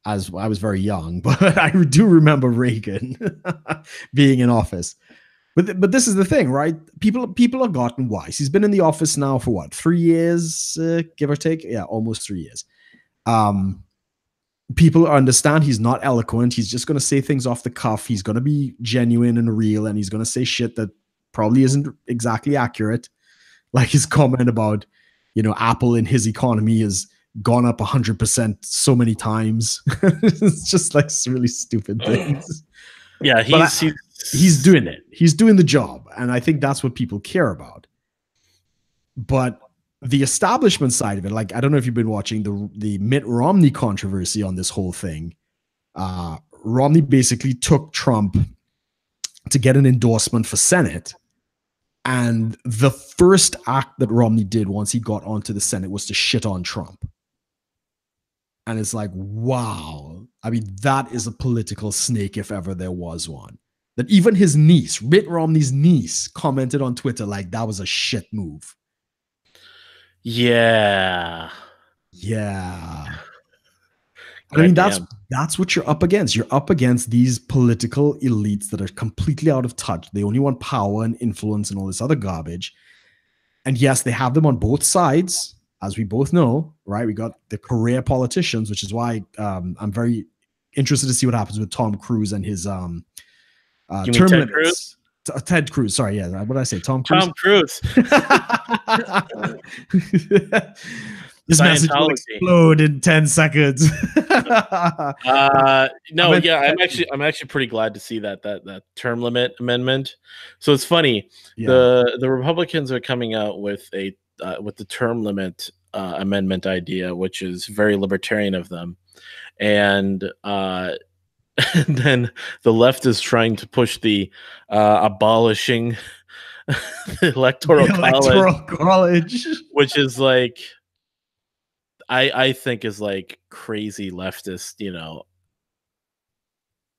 As I was very young, but I do remember Reagan being in office. But this is the thing, right? People have gotten wise. He's been in the office now for what, 3 years, give or take? Yeah, almost 3 years. People understand he's not eloquent. He's just going to say things off the cuff. He's going to be genuine and real, and he's going to say shit that probably isn't exactly accurate. Like his comment about, Apple in his economy has gone up 100% so many times. It's just like really stupid things. Yeah, he's doing it. He's doing the job, and I think that's what people care about. But the establishment side of it, like I don't know if you've been watching the Mitt Romney controversy on this whole thing. Romney basically took Trump to get an endorsement for Senate. And the first act that Romney did once he got onto the Senate was to shit on Trump. And it's like, wow. I mean, that is a political snake if ever there was one. That even his niece, Mitt Romney's niece, commented on Twitter like that was a shit move. Yeah. Yeah. I mean, that's what you're up against. You're up against these political elites that are completely out of touch. They only want power and influence and all this other garbage. And yes, they have them on both sides, as we both know, right? We got the career politicians, which is why I'm very interested to see what happens with Tom Cruise and his term limits. Ted Cruz. Sorry, yeah. What did I say? Tom Cruise? Tom Cruise. This message will explode in 10 seconds. No, yeah, I'm actually pretty glad to see that term limit amendment. So it's funny. Yeah. The Republicans are coming out with with the term limit amendment idea, which is very libertarian of them. And then the left is trying to push the abolishing the electoral college, which is like I think is like crazy leftist,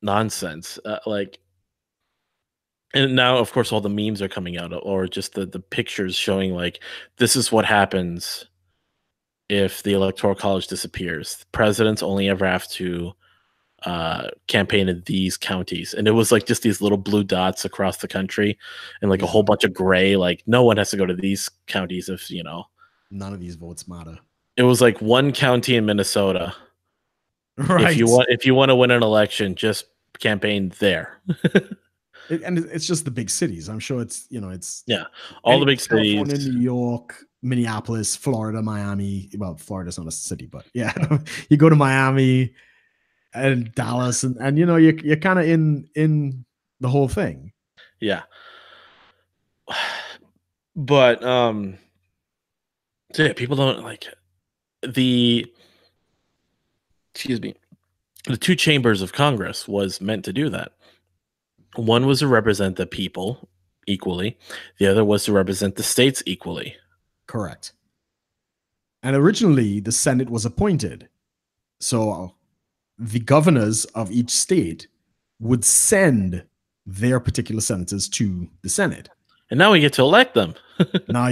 nonsense. And now, of course, all the memes are coming out, or just the pictures showing like this is what happens if the electoral college disappears. Presidents only ever have to campaign in these counties, and it was like just these little blue dots across the country, and like a whole bunch of gray. Like no one has to go to these counties if none of these votes matter. It was like one county in Minnesota. Right. If you want to win an election, just campaign there. And it's just the big cities. I'm sure it's all the big cities. California, New York, Minneapolis, Florida, Miami. Well, Florida's not a city, but yeah, you go to Miami and Dallas, and you're kind of in the whole thing. Yeah. But so yeah, people don't like the two chambers of Congress was meant to do that. One was to represent the people equally. The other was to represent the states equally. Correct. And originally the Senate was appointed. So the governors of each state would send their particular senators to the Senate. And now we get to elect them. Now,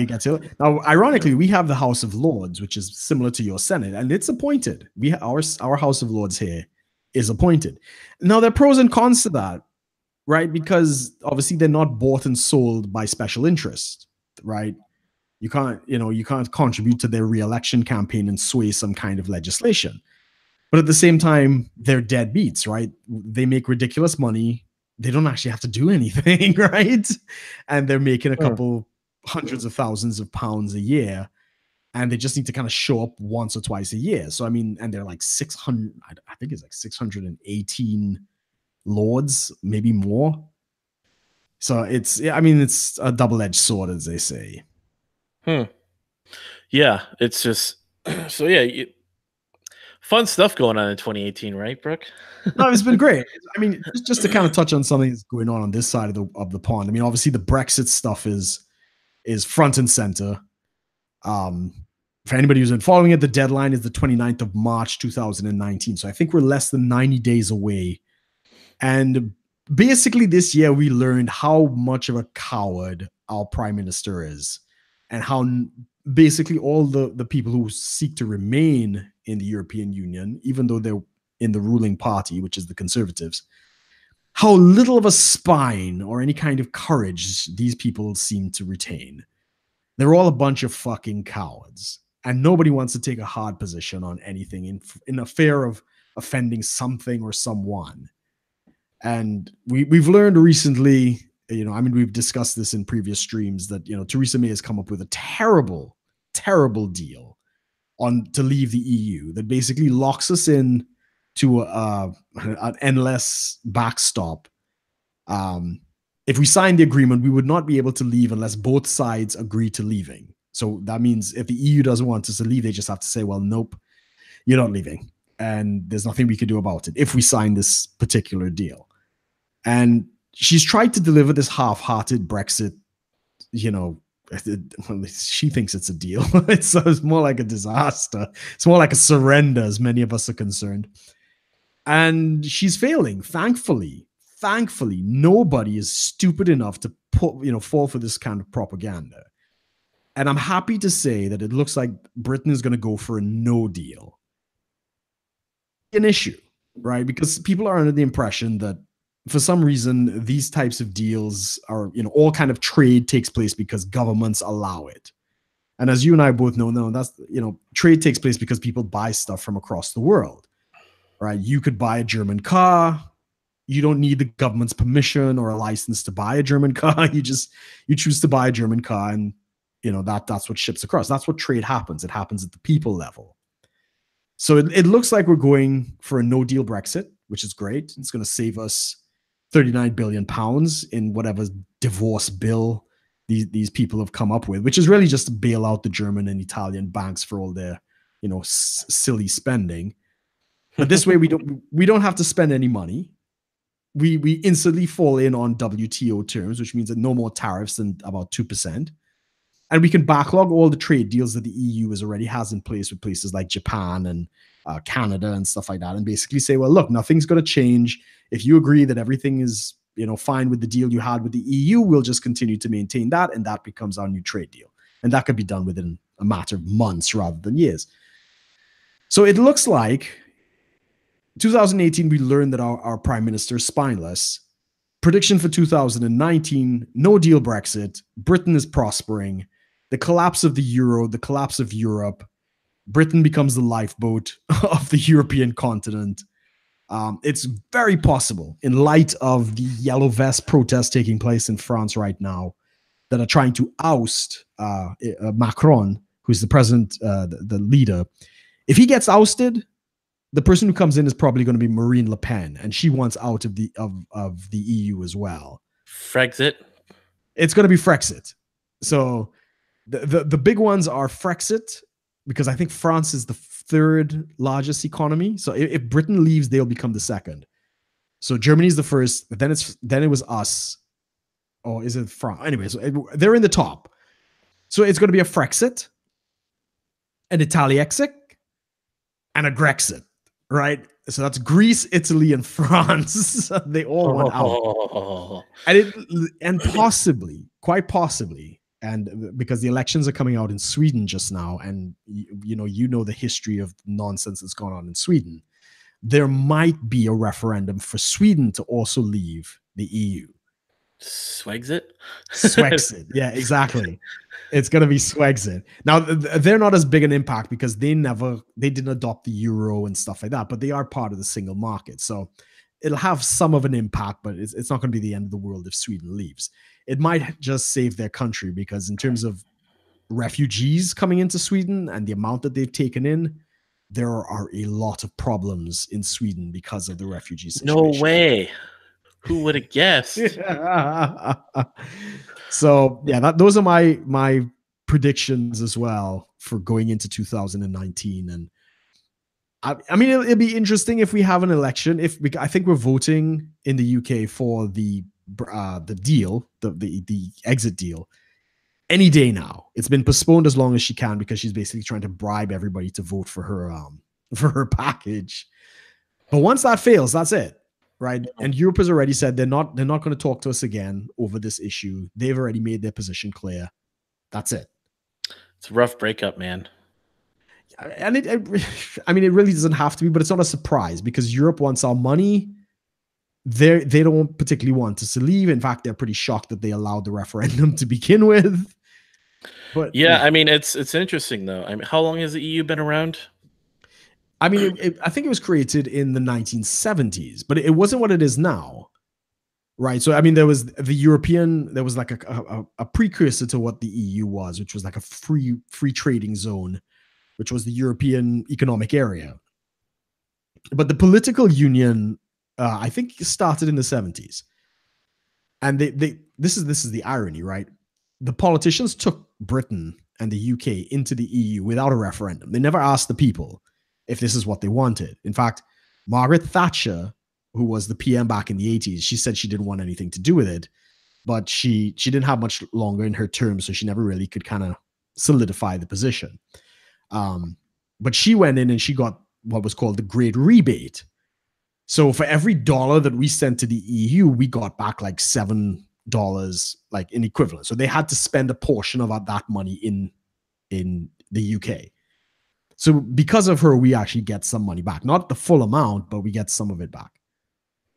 ironically, we have the House of Lords, which is similar to your Senate, and it's appointed. Our House of Lords here is appointed. Now, there are pros and cons to that, right? Because obviously they're not bought and sold by special interest, right? You can't contribute to their re-election campaign and sway some kind of legislation. But at the same time, they're deadbeats, right? They make ridiculous money. They don't actually have to do anything, right? And they're making a couple hundreds of thousands of pounds a year, and they just need to kind of show up once or twice a year. So, I mean, and they're like 600, I think it's like 618 lords, maybe more. So it's a double-edged sword, as they say. Yeah, it's just, so yeah, fun stuff going on in 2018, right, Brooke? No, it's been great. I mean, just to kind of touch on something that's going on this side of the pond. I mean, obviously the Brexit stuff is front and center. For anybody who's been following it, the deadline is the 29th of March, 2019. So I think we're less than 90 days away. And basically this year we learned how much of a coward our prime minister is, and how basically all the people who seek to remain in the European Union, even though they're in the ruling party, which is the Conservatives, how little of a spine or any kind of courage these people seem to retain. They're all a bunch of fucking cowards, and nobody wants to take a hard position on anything in a fear of offending something or someone. And we've learned recently, we've discussed this in previous streams, that Theresa May has come up with a terrible, terrible deal to leave the EU that basically locks us in to an endless backstop. If we sign the agreement, we would not be able to leave unless both sides agree to leaving. So that means if the EU doesn't want us to leave, they just have to say, well, nope, you're not leaving. And there's nothing we can do about it if we sign this particular deal. And she's tried to deliver this half-hearted Brexit, she thinks it's a deal. It's more like a disaster. It's more like a surrender, as many of us are concerned. And she's failing. Thankfully, nobody is stupid enough to fall for this kind of propaganda. And I'm happy to say that it looks like Britain is going to go for a no deal. An issue, right? Because people are under the impression that for some reason these types of deals are, all kind of trade takes place because governments allow it. And as you and I both know, no, that's, trade takes place because people buy stuff from across the world, right? You could buy a German car. You don't need the government's permission or a license to buy a German car. You choose to buy a German car, and that's what ships across. That's what trade happens. It happens at the people level. So it looks like we're going for a no-deal Brexit, which is great. It's going to save us £39 billion in whatever divorce bill these people have come up with, which is really just to bail out the German and Italian banks for all their, silly spending. But this way we don't have to spend any money. We instantly fall in on WTO terms, which means that no more tariffs than about 2%. And we can backlog all the trade deals that the EU already has in place with places like Japan and Canada and stuff like that, and basically say, well, look, nothing's going to change. If you agree that everything is fine with the deal you had with the EU, we'll just continue to maintain that, and that becomes our new trade deal. And that could be done within a matter of months rather than years. So it looks like 2018, we learned that our prime minister is spineless. Prediction for 2019, no deal Brexit. Britain is prospering. The collapse of the euro, the collapse of Europe. Britain becomes the lifeboat of the European continent. It's very possible, in light of the yellow vest protests taking place in France right now, that are trying to oust Macron, who's the president, the leader. If he gets ousted, the person who comes in is probably going to be Marine Le Pen, and she wants out of the EU as well. Frexit. It's going to be Frexit. So the big ones are Frexit, because I think France is the third largest economy. So if Britain leaves, they'll become the second. So Germany's the first, but then it was us, or is it France? Anyway, so they're in the top. So it's going to be a Frexit, an Italexit, and a Grexit. Right, so that's Greece, Italy, and France. They all went out, and possibly, quite possibly, and because the elections are coming out in Sweden just now, and you know the history of nonsense that's gone on in Sweden, there might be a referendum for Sweden to also leave the EU. Swexit? Swexit, yeah, exactly. It's going to be Swexit. Now, they're not as big an impact because they didn't adopt the euro and stuff like that, but they are part of the single market. So it'll have some of an impact, but it's not going to be the end of the world if Sweden leaves. It might just save their country, because in terms of refugees coming into Sweden and the amount that they've taken in, there are a lot of problems in Sweden because of the refugee situation. No way. Who would have guessed? So yeah, those are my predictions as well for going into 2019. And I mean, it'll be interesting if we have an election. I think we're voting in the UK for the deal, the exit deal, any day now. It's been postponed as long as she can, because she's basically trying to bribe everybody to vote for her package. But once that fails, that's it. Right. And Europe has already said they're not going to talk to us again over this issue. They've already made their position clear. That's it. It's a rough breakup, man. And I mean, it really doesn't have to be, but it's not a surprise because Europe wants our money. They don't particularly want us to leave. In fact, they're pretty shocked that they allowed the referendum to begin with. But Yeah, yeah, I mean it's interesting though. I mean, how long has the EU been around? I mean, I think it was created in the 1970s, but it wasn't what it is now, right? So, I mean, there was the European, there was like a precursor to what the EU was, which was like a free trading zone, which was the European Economic Area. But the political union, I think, started in the 70s, and they this is the irony, right? The politicians took Britain and the UK into the EU without a referendum. They never asked the people if this is what they wanted. In fact, Margaret Thatcher, who was the PM back in the 80s, she said she didn't want anything to do with it, but she didn't have much longer in her term, so she never really could kind of solidify the position. But she went in and she got what was called the Great Rebate. So for every dollar that we sent to the EU, we got back like $7, like in equivalent. So they had to spend a portion of that money in the UK. So because of her, we actually get some money back, not the full amount, but we get some of it back.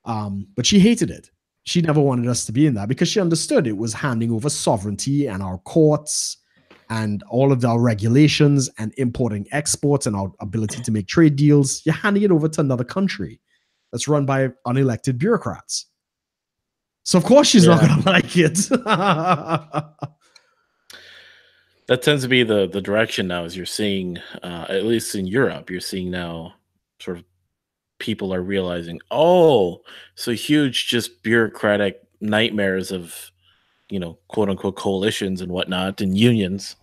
But she hated it. She never wanted us to be in that because she understood it was handing over sovereignty and our courts and all of our regulations and importing exports and our ability to make trade deals. You're handing it over to another country that's run by unelected bureaucrats. So of course she's not Yeah. going to like it. That tends to be the direction now, as you're seeing, at least in Europe, you're seeing now sort of people are realizing, oh, so huge, just bureaucratic nightmares of, quote unquote coalitions and whatnot and unions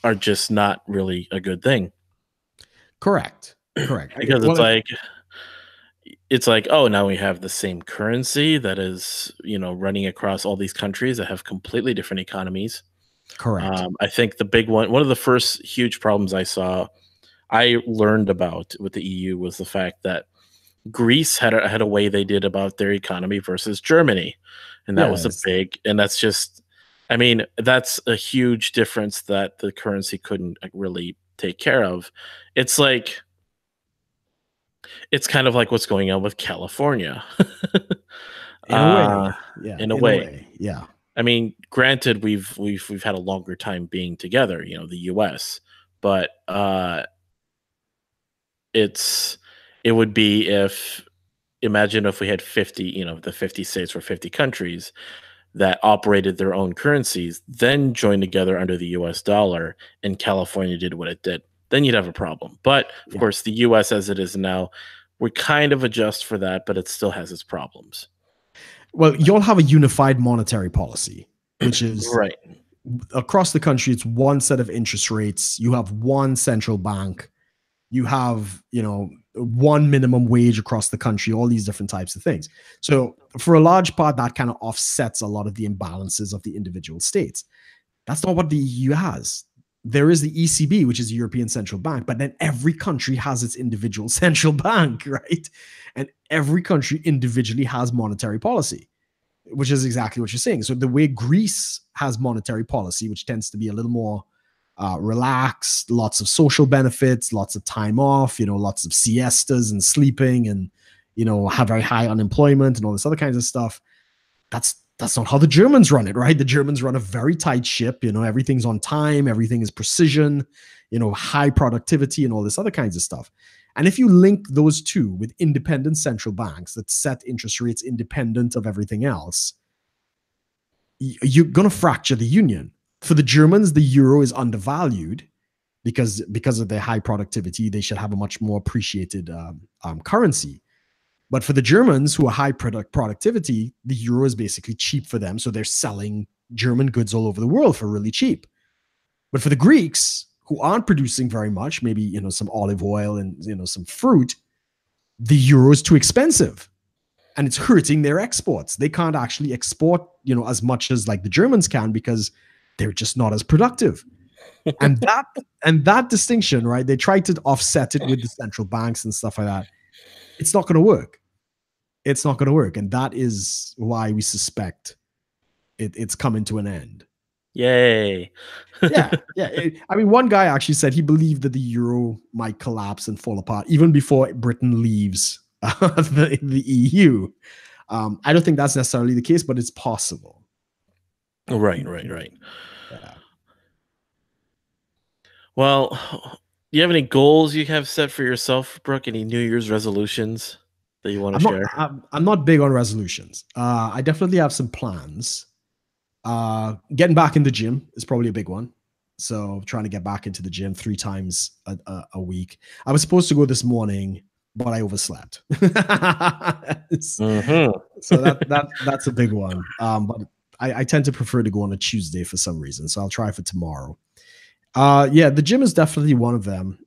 are just not really a good thing. Correct. Because it's like, oh, now we have the same currency that is, running across all these countries that have completely different economies. Correct. I think the big one of the first huge problems I learned about with the EU was the fact that Greece had a way they did about their economy versus Germany, and that was a Yes. big, and that's just, I mean, that's a huge difference that the currency couldn't really take care of. It's like it's kind of like what's going on with California, In a uh, way. Yeah. in a In a way. way. Yeah. I mean, granted, we've had a longer time being together, the U.S., but it's it would be if imagine if we had 50, the 50 states or 50 countries that operated their own currencies, then joined together under the US dollar, and California did what it did. Then you'd have a problem. But of Yeah. course, the US as it is now, we kind of adjust for that, but it still has its problems. Well, you'll have a unified monetary policy, which is Right. across the country, it's one set of interest rates. You have one central bank. You have, one minimum wage across the country, all these different types of things. So for a large part, that kind of offsets a lot of the imbalances of the individual states. That's not what the EU has. There is the ECB, which is the European Central Bank, but then every country has its individual central bank, right? And every country individually has monetary policy, which is exactly what you're saying. So the way Greece has monetary policy, which tends to be a little more relaxed, lots of social benefits, lots of time off, lots of siestas and sleeping, and have very high unemployment and all this other kinds of stuff. That's not how the Germans run it, right? The Germans run a very tight ship. Everything's on time, everything is precision, high productivity and all this other kinds of stuff. And if you link those two with independent central banks that set interest rates independent of everything else, you're going to fracture the union. For the Germans, the euro is undervalued because of their high productivity. They should have a much more appreciated currency. But for the Germans who are high productivity, the euro is basically cheap for them. So they're selling German goods all over the world for really cheap. But for the Greeks who aren't producing very much, maybe, some olive oil and, some fruit, the euro is too expensive and it's hurting their exports. They can't actually export, as much as like the Germans can because they're just not as productive. And that distinction, right? They try to offset it with the central banks and stuff like that. It's not going to work. It's not going to work. And that is why we suspect it's coming to an end. Yay. Yeah, yeah. I mean, one guy actually said he believed that the euro might collapse and fall apart even before Britain leaves the EU. I don't think that's necessarily the case, but it's possible. Right, right, right. Yeah. Well, do you have any goals you have set for yourself, Brooke? Any New Year's resolutions that you want to I'm not. share? I'm not big on resolutions. I definitely have some plans. Getting back in the gym is probably a big one. So trying to get back into the gym 3 times a week. I was supposed to go this morning, but I overslept. Hmm. So that's a big one. But I tend to prefer to go on a Tuesday for some reason. So I'll try for tomorrow. Yeah, the gym is definitely one of them.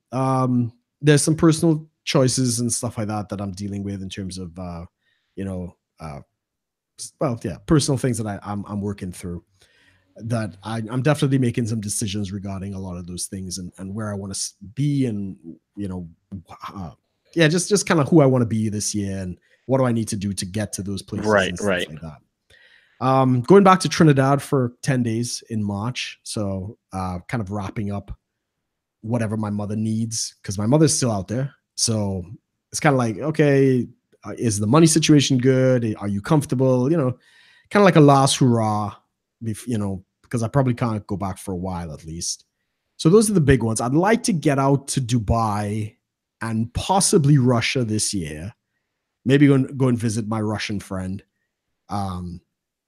There's some personal choices and stuff like that that I'm dealing with in terms of you know, uh, well, yeah, personal things that I'm working through. That I'm definitely making some decisions regarding a lot of those things and where I want to be and uh, yeah, just kind of who I want to be this year and what do I need to do to get to those places Right, and stuff right. like that. Going back to Trinidad for 10 days in March, so kind of wrapping up whatever my mother needs because my mother's still out there. So it's kind of like, okay, is the money situation good? Are you comfortable? Kind of like a last hurrah, because I probably can't go back for a while at least. So those are the big ones. I'd like to get out to Dubai and possibly Russia this year. Maybe go and visit my Russian friend. Um,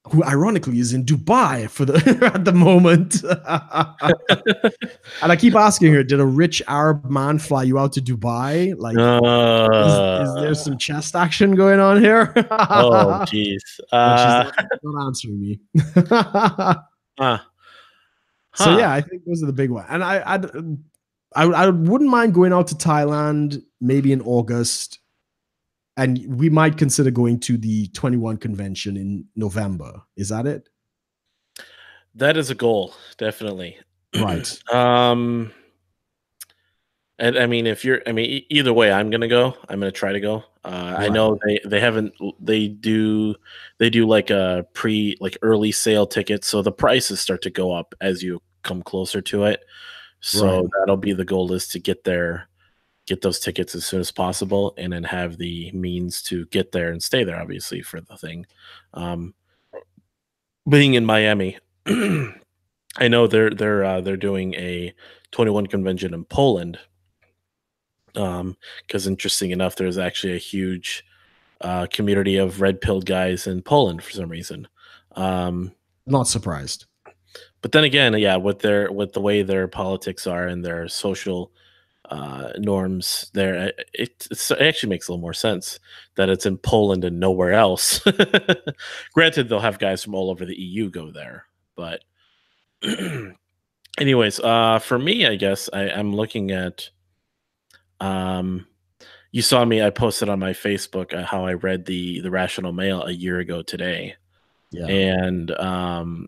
who ironically is in Dubai for the at the moment. And I keep asking her, did a rich Arab man fly you out to Dubai? Like, is there Uh, some chest action going on here? oh, geez. But she's not answering me. Huh. So Huh. yeah, I think those are the big ones. And I wouldn't mind going out to Thailand maybe in August, and we might consider going to the 21 convention in November. Is that it? That is a goal, definitely. Right. um, and I mean, if you're, I mean, either way, I'm gonna go. I'm gonna try to go. I Right. know they haven't. They do like a like early sale tickets, so the prices start to go up as you come closer to it. Right. So that'll be the goal, is to get those tickets as soon as possible, and then have the means to get there and stay there, obviously, for the thing. Um, Being in Miami, I know they're doing a 21 convention in Poland. Because interesting enough, there's actually a huge community of red pilled guys in Poland for some reason. Um, Not surprised. but then again, yeah, with the way their politics are and their social norms, there it actually makes a little more sense that it's in Poland and nowhere else. Granted, they'll have guys from all over the EU go there, but anyways, for me, I guess I'm looking at. Um, you saw me. I posted on my Facebook how I read the Rational Mail a year ago today, Yeah. and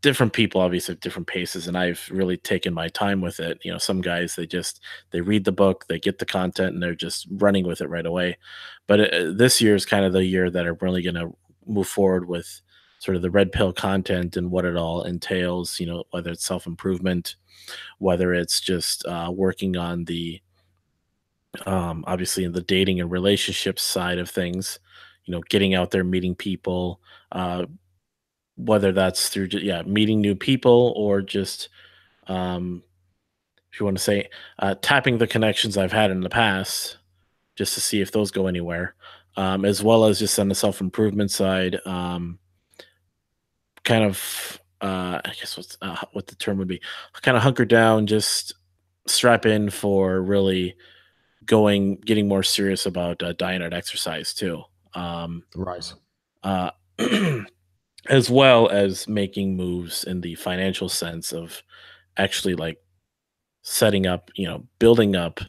different people obviously have different paces, and I've really taken my time with it. Some guys, they read the book, they get the content, and they're just running with it right away. But this year is kind of the year that I'm really going to move forward with sort of the red pill content and what it all entails. Whether it's self improvement, whether it's just working on the obviously in the dating and relationships side of things. Getting out there, meeting people, whether that's through yeah, meeting new people, or just um, if you want to say tapping the connections I've had in the past, just to see if those go anywhere, as well as just on the self improvement side, kind of I guess what the term would be, kind of hunker down, just strap in for really getting more serious about diet and exercise too. Um, Right. uh, as well as making moves in the financial sense of actually like setting up, building up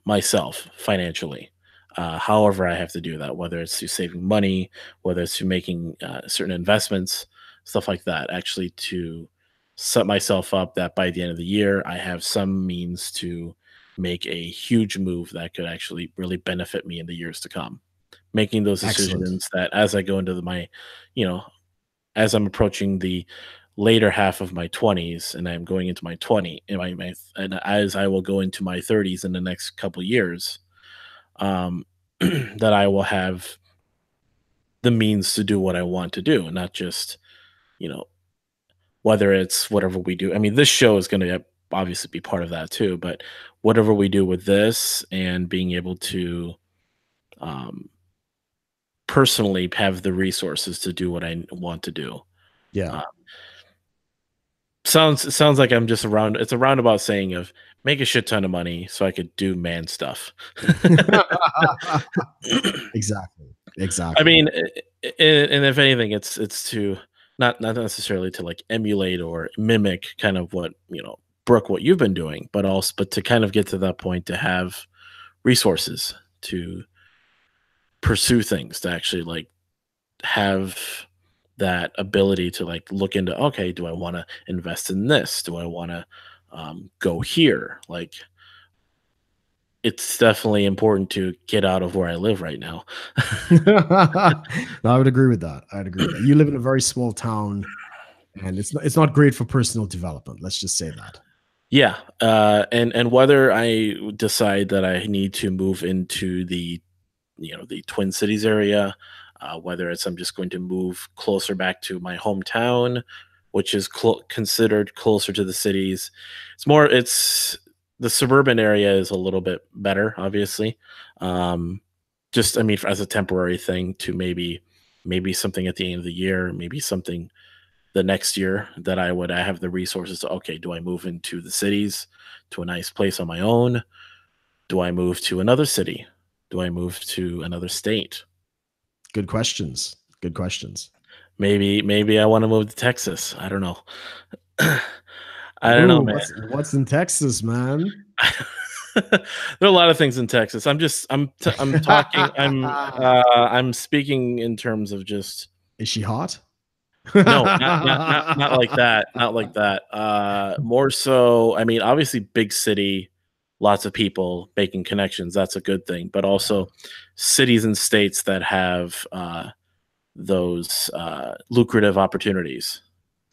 myself financially. However, I have to do that, whether it's through saving money, whether it's through making certain investments, stuff like that, actually to set myself up that by the end of the year, I have some means to make a huge move that could actually really benefit me in the years to come. Making those Excellent. decisions that as I go into as I'm approaching the later half of my 20s, and I'm going into my 20 in my and as I will go into my 30s in the next couple years, um, that I will have the means to do what I want to do, and not just, you know, whether it's whatever we do. I mean, this show is going to obviously be part of that too, but whatever we do with this and being able to um, personally have the resources to do what I want to do. Yeah. Uh, sounds like I'm just around. It's a roundabout saying of make a shit ton of money so I could do man stuff. Exactly. I Exactly. mean, and if anything, it's to not necessarily to like emulate or mimic kind of what Brooke, what you've been doing, but to kind of get to that point to have resources to pursue things, to actually like have that ability to like look into, okay, do I want to invest in this? Do I want to go here? Like, it's definitely important to get out of where I live right now. No, I would agree with that. I'd agree with that. You live in a very small town, and it's not great for personal development. Let's just say that. Yeah, and whether I decide that I need to move into the Twin Cities area, whether it's I'm just going to move closer back to my hometown, which is considered closer to the cities. It's the suburban area is a little bit better, obviously. Um, just I mean, as a temporary thing to maybe something at the end of the year, maybe something the next year that I have the resources to, okay, do I move into the cities to a nice place on my own? Do I move to another city? Do I move to another state? Good questions. Good questions. Maybe I want to move to Texas. I don't know. I don't know, Ooh, man. what's in Texas, man? There are a lot of things in Texas. I'm talking I'm speaking in terms of just Is she hot? no, not like that, not like that. More so, I mean, obviously big city, lots of people making connections, that's a good thing, but Yeah, also cities and states that have those lucrative opportunities,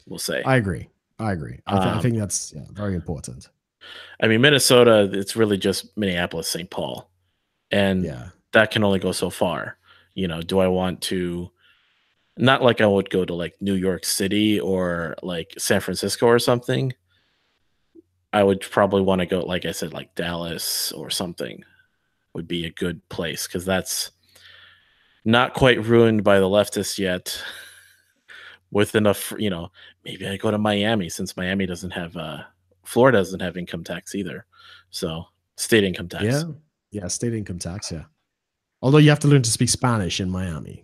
we'll say. I agree. I agree. I Um, think that's, yeah, very important. I mean, Minnesota, it's really just Minneapolis, St. Paul, and Yeah. that can only go so far. Do I want to? Not like I would go to like New York City or like San Francisco or something. I would probably want to go, like I said, like Dallas or something would be a good place because that's not quite ruined by the leftists yet. With enough, maybe I go to Miami since Miami doesn't have, Florida doesn't have income tax either. So state income Yeah. tax. Yeah, state income tax, yeah. Although you have to learn to speak Spanish in Miami.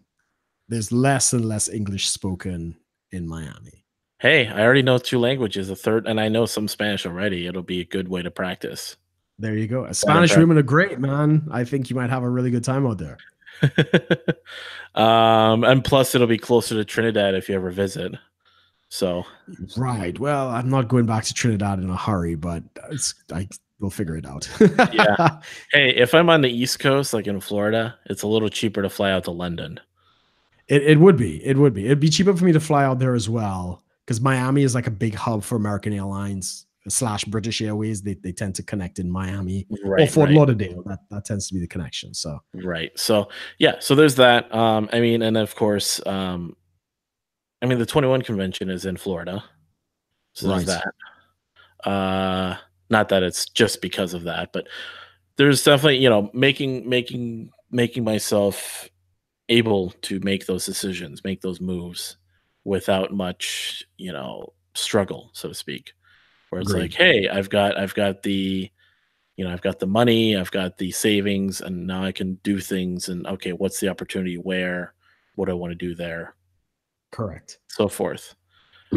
There's less and less English spoken in Miami. Hey, I already know two languages, a third, and I know some Spanish already. It'll be a good way to practice. There you go. That and Spanish women are great, man. I think you might have a really good time out there. And plus it'll be closer to Trinidad if you ever visit. So Right. Well, I'm not going back to Trinidad in a hurry, but we'll figure it out. yeah. Hey, if I'm on the East Coast, like in Florida, it's a little cheaper to fly out to London. It would be. It would be. It'd be cheaper for me to fly out there as well because Miami is like a big hub for American Airlines / British Airways. They tend to connect in Miami or Right, Fort right, Lauderdale. That tends to be the connection. So right. So yeah, so there's that. I mean, and of course, I mean the 21 convention is in Florida. So there's right, that. Uh Not that it's just because of that, but there's definitely, making myself able to make those decisions, make those moves without much, struggle, so to speak. Where it's like, agreed. hey, I've got the money, I've got the savings, and now I can do things. And okay, what's the opportunity where? What do I want to do there? Correct. So forth.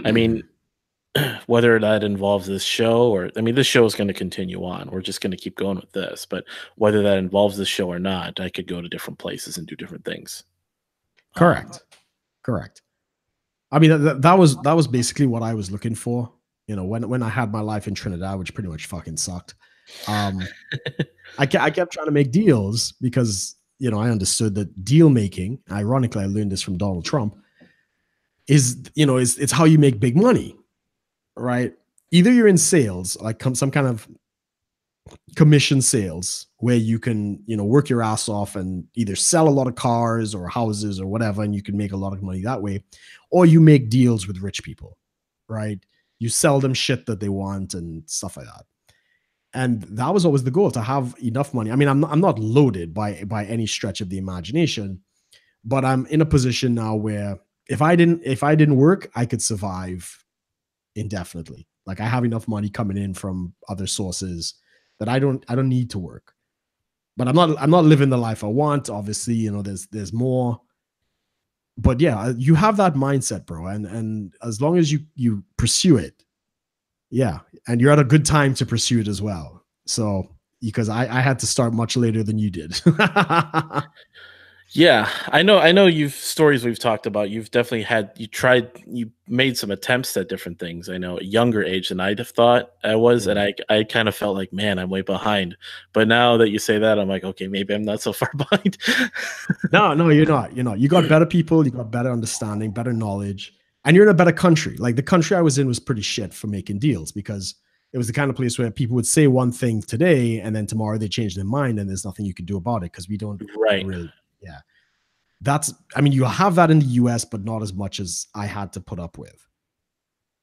I mean, whether that involves this show or, I mean, this show is going to continue on. We're just going to keep going with this. But whether that involves this show or not, I could go to different places and do different things. Um, Correct. Correct. I mean, that was basically what I was looking for. When I had my life in Trinidad, which pretty much fucking sucked. Um, I kept trying to make deals because I understood that deal making. Ironically, I learned this from Donald Trump. is, it's how you make big money, right? Either you're in sales, like some kind of commission sales, where you can, work your ass off and either sell a lot of cars or houses or whatever, and you can make a lot of money that way, or you make deals with rich people, right? You sell them shit that they want and stuff like that. And that was always the goal, to have enough money. I mean, I'm not loaded by any stretch of the imagination, but I'm in a position now where if I didn't work, I could survive indefinitely. Like, I have enough money coming in from other sources that I don't need to work. But I'm not living the life I want. Obviously, there's more. But yeah, you have that mindset, bro. And as long as you pursue it, yeah, and you're at a good time to pursue it as well. So, because I had to start much later than you did. Yeah, I know you've stories we've talked about. You've definitely you made some attempts at different things. I know at a younger age than I'd have thought I was, and Yeah. I kind of felt like, man, I'm way behind. But now that you say that, I'm like, okay, maybe I'm not so far behind. No, no, you're not. You're not. You got better people, you got better understanding, better knowledge, and you're in a better country. Like, the country I was in was pretty shit for making deals, because it was the kind of place where people would say one thing today and then tomorrow they change their mind and there's nothing you can do about it, because we don't Right. really, yeah. I mean, you have that in the US, but not as much as I had to put up with.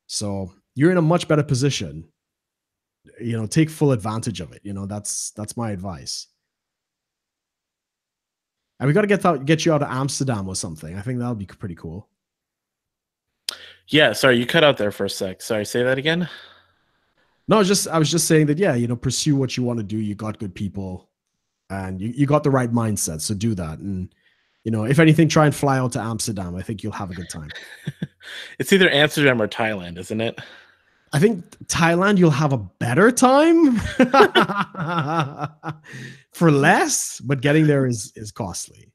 So you're in a much better position. Take full advantage of it. That's my advice. And we got to get you out of Amsterdam or something. I think that'll be pretty cool. Yeah, sorry, you cut out there for a sec. Sorry, say that again. No, I was just saying that, yeah, pursue what you want to do. You got good people and you got the right mindset. So do that. And, if anything, try and fly out to Amsterdam. I think you'll have a good time. It's either Amsterdam or Thailand, isn't it? I think Thailand, you'll have a better time for less, but getting there is costly.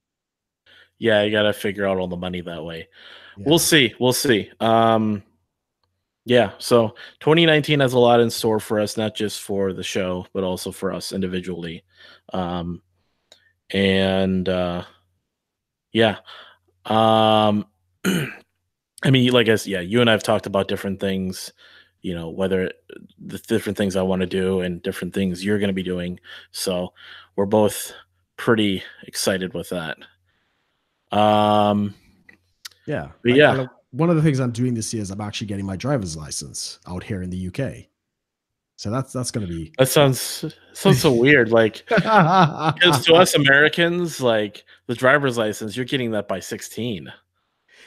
Yeah, you gotta figure out all the money that way. We'll Yeah. see. We'll see. Yeah, so 2019 has a lot in store for us, not just for the show, but also for us individually. Um, and yeah, um, I mean, like yeah, you and I have talked about different things, whether the different things I want to do and different things you're going to be doing. So we're both pretty excited with that. Um, Yeah. but yeah, One of the things I'm doing this year is I'm actually getting my driver's license out here in the UK. So that's going to be that sounds so weird. Like, because to us Americans, like the driver's license, you're getting that by 16.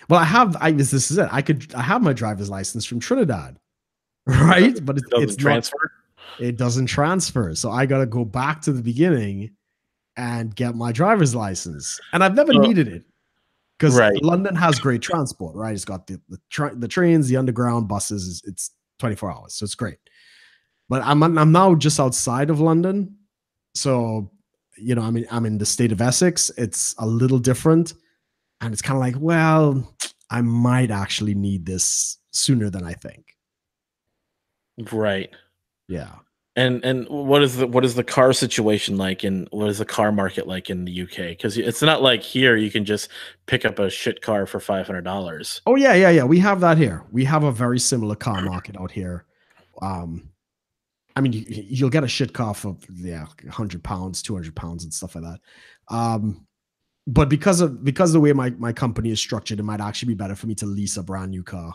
Well, this is it. I have my driver's license from Trinidad, right? But It doesn't it's not, transfer. it doesn't transfer. So I got to go back to the beginning and get my driver's license. And I've never So, needed it, because right. London has great transport, right? It's got the trains, the underground buses. It's 24 hours, so it's great. But I'm now just outside of London, so I'm in the state of Essex. It's a little different, and it's kind of like, well, I might actually need this sooner than I think. Right. Yeah. And what is the car situation like, and what is the car market like in the UK? Because it's not like here you can just pick up a shit car for $500. Oh yeah, yeah, yeah. We have that here. We have a very similar car market out here. Um, I mean, you'll get a shit car for, yeah, £100, £200, and stuff like that. But because of the way my company is structured, it might actually be better for me to lease a brand new car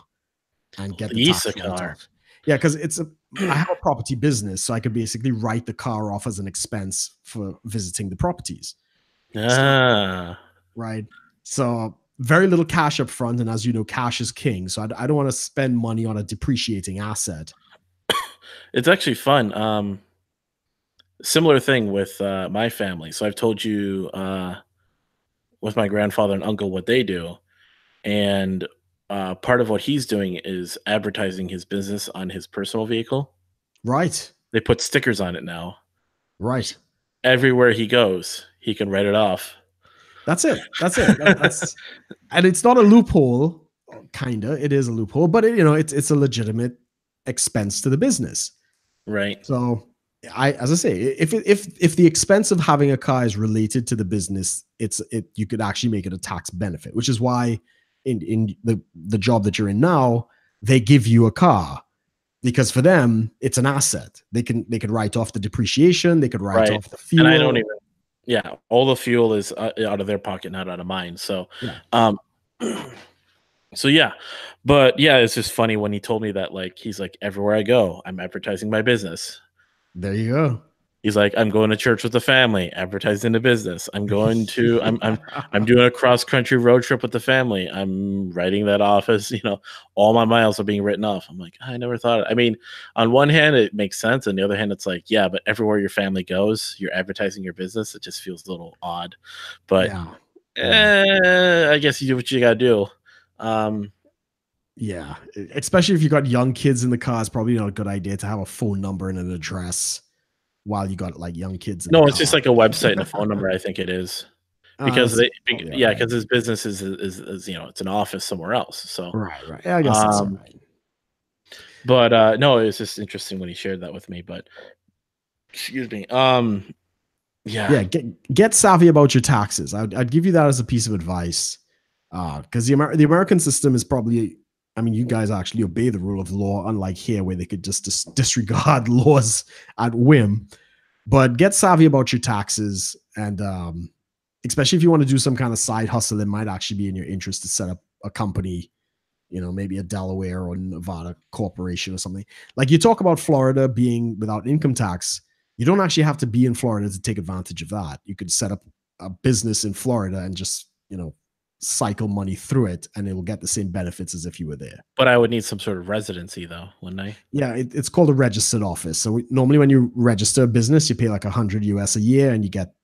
and get the Lease a tax write car. off. Yeah, because I have a property business, so I could basically write the car off as an expense for visiting the properties. So, Ah, right. So very little cash up front, and as you know, cash is king. So I don't want to spend money on a depreciating asset. it's actually fun. Similar thing with my family. So I've told you with my grandfather and uncle what they do, and part of what he's doing is advertising his business on his personal vehicle. Right. They put stickers on it now. Right. Everywhere he goes, he can write it off. That's it. That's it. That's and it's not a loophole. Kinda, it is a loophole, but it's a legitimate expense to the business. Right. So as I say, if the expense of having a car is related to the business, you could actually make it a tax benefit, which is why in the job that you're in now, they give you a car because for them it's an asset. They could write off the depreciation, they could write Right. off the And I don't fuel. even, yeah, all the fuel is out of their pocket, not out of mine. So, Yeah, um, so yeah, but yeah, it's just funny when he told me that, like, he's like, everywhere I go, I'm advertising my business. there you go. He's like, I'm going to church with the family, advertising the business. I'm doing a cross country road trip with the family. I'm writing that off as, all my miles are being written off. I'm like, I never thought. I mean, on one hand, it makes sense. On the other hand, it's like, yeah, but everywhere your family goes, you're advertising your business. It just feels a little odd. But Yeah, yeah, I guess you do what you got to do. Um, yeah. Especially if you got young kids in the car, it's probably not a good idea to have a phone number and an address while you got like young kids in the no, it's just car. like a website and a phone number. I think it is. Because That's they, probably all yeah, right. because his business is it's an office somewhere else. So, Right, right. Yeah, I guess that's all um, right. but no, it was just interesting when he shared that with me. But excuse me, yeah, Yeah, get savvy about your taxes. I'd give you that as a piece of advice, because the American system is probably. I mean, you guys actually obey the rule of law, unlike here where they could just disregard laws at whim. But get savvy about your taxes, and especially if you want to do some kind of side hustle, it might actually be in your interest to set up a company, maybe a Delaware or Nevada corporation or something. Like you talk about Florida being without income tax, you don't actually have to be in Florida to take advantage of that. You could set up a business in Florida and just, cycle money through it and it will get the same benefits as if you were there. but I would need some sort of residency though, wouldn't I? Yeah, it's called a registered office. So normally when you register a business, you pay like 100 US a year and you get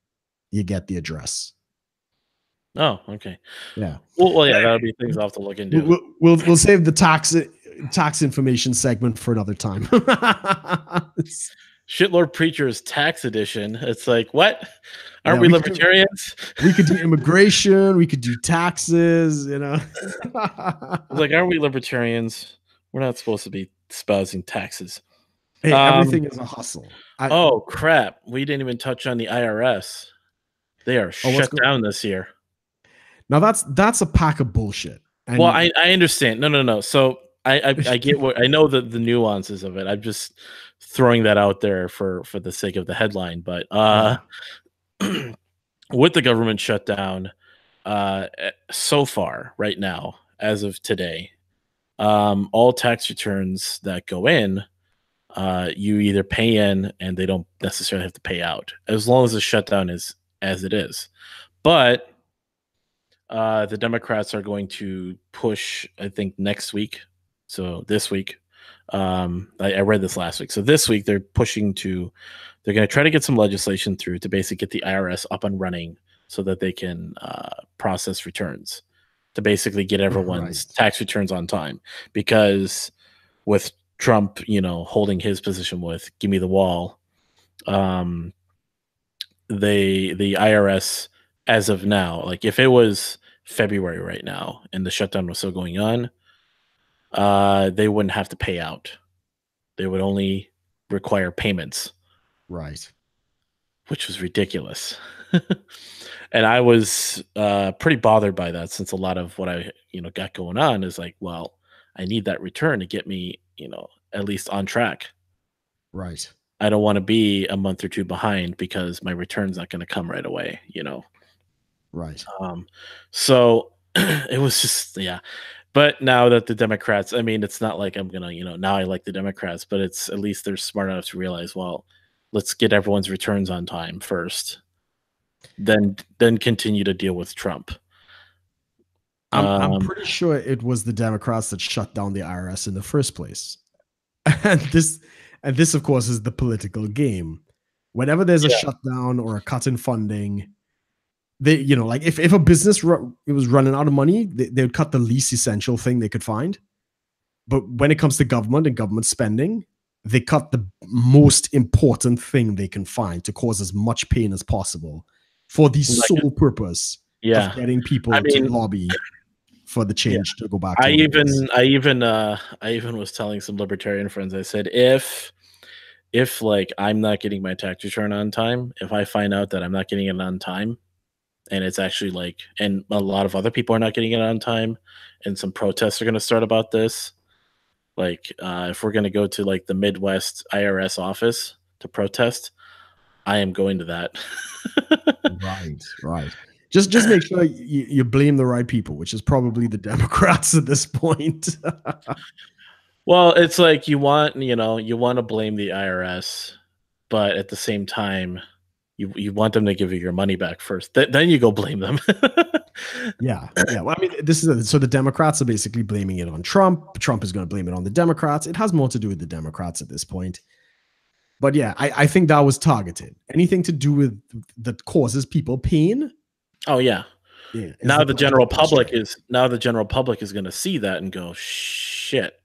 the address. Oh, okay. Yeah. Well, yeah, that'll be things I'll have to look into. We'll save the tax information segment for another time. Shitlord Preachers Tax Edition. It's like, what? Aren't Yeah, we libertarians? we could do immigration, we could do taxes, It's like, aren't we libertarians? We're not supposed to be espousing taxes. Hey, Um, everything is a hustle. oh crap, we didn't even touch on the IRS. They are What's shut going? down this year. Now that's a pack of bullshit. Well, And I understand. No. So I get what I know the nuances of it. I'm just throwing that out there for the sake of the headline. But yeah, with the government shutdown, so far right now, as of today, all tax returns that go in, you either pay in and they don't necessarily have to pay out as long as the shutdown is as it is. But the Democrats are going to push, I think, next week. So this week, I read this last week. So this week they're they're going to try to get some legislation through to basically get the IRS up and running so that they can process returns to basically get everyone's right, tax returns on time. Because with Trump, holding his position with "Give me the wall," um, the IRS as of now, like if it was February right now and the shutdown was still going on, they wouldn't have to pay out. They would only require payments, right. which was ridiculous. And I was pretty bothered by that since a lot of what I got going on is like, well, I need that return to get me at least on track. Right. I don't want to be a month or two behind because my return's not going to come right away. Right. Um, so it was just, yeah. But now that the Democrats, I mean, it's not like I'm gonna, now I like the Democrats, but it's at least they're smart enough to realize, well, let's get everyone's returns on time first, then continue to deal with Trump. I'm Um, pretty sure it was the Democrats that shut down the IRS in the first place. And this of course is the political game. Whenever there's a yeah, shutdown or a cut in funding, they, like if a business it was running out of money, they would cut the least essential thing they could find. But when it comes to government and government spending, they cut the most important thing they can find to cause as much pain as possible for the like, sole purpose of yeah. getting I people to mean, lobby for the yeah. change to go back to I what it was. even, I even, I even was telling some libertarian friends. I said, if like I'm not getting my tax return on time, if I find out that I'm not getting it on time, and it's actually like, and a lot of other people are not getting it on time, and some protests are going to start about this. Like, if we're going to go to like the Midwest IRS office to protest, I am going to that. Right, right. Just make sure you blame the right people, which is probably the Democrats at this point. Well, it's like you want to blame the IRS, but at the same time, you want them to give you your money back first. Then you go blame them. Yeah, yeah. Well, I mean, this is so the Democrats are basically blaming it on Trump. Trump is going to blame it on the Democrats. It has more to do with the Democrats at this point. But yeah, I think that was targeted. Anything to do with that causes people pain, Oh yeah. yeah, is the Now the general public is going to see that and go, shit.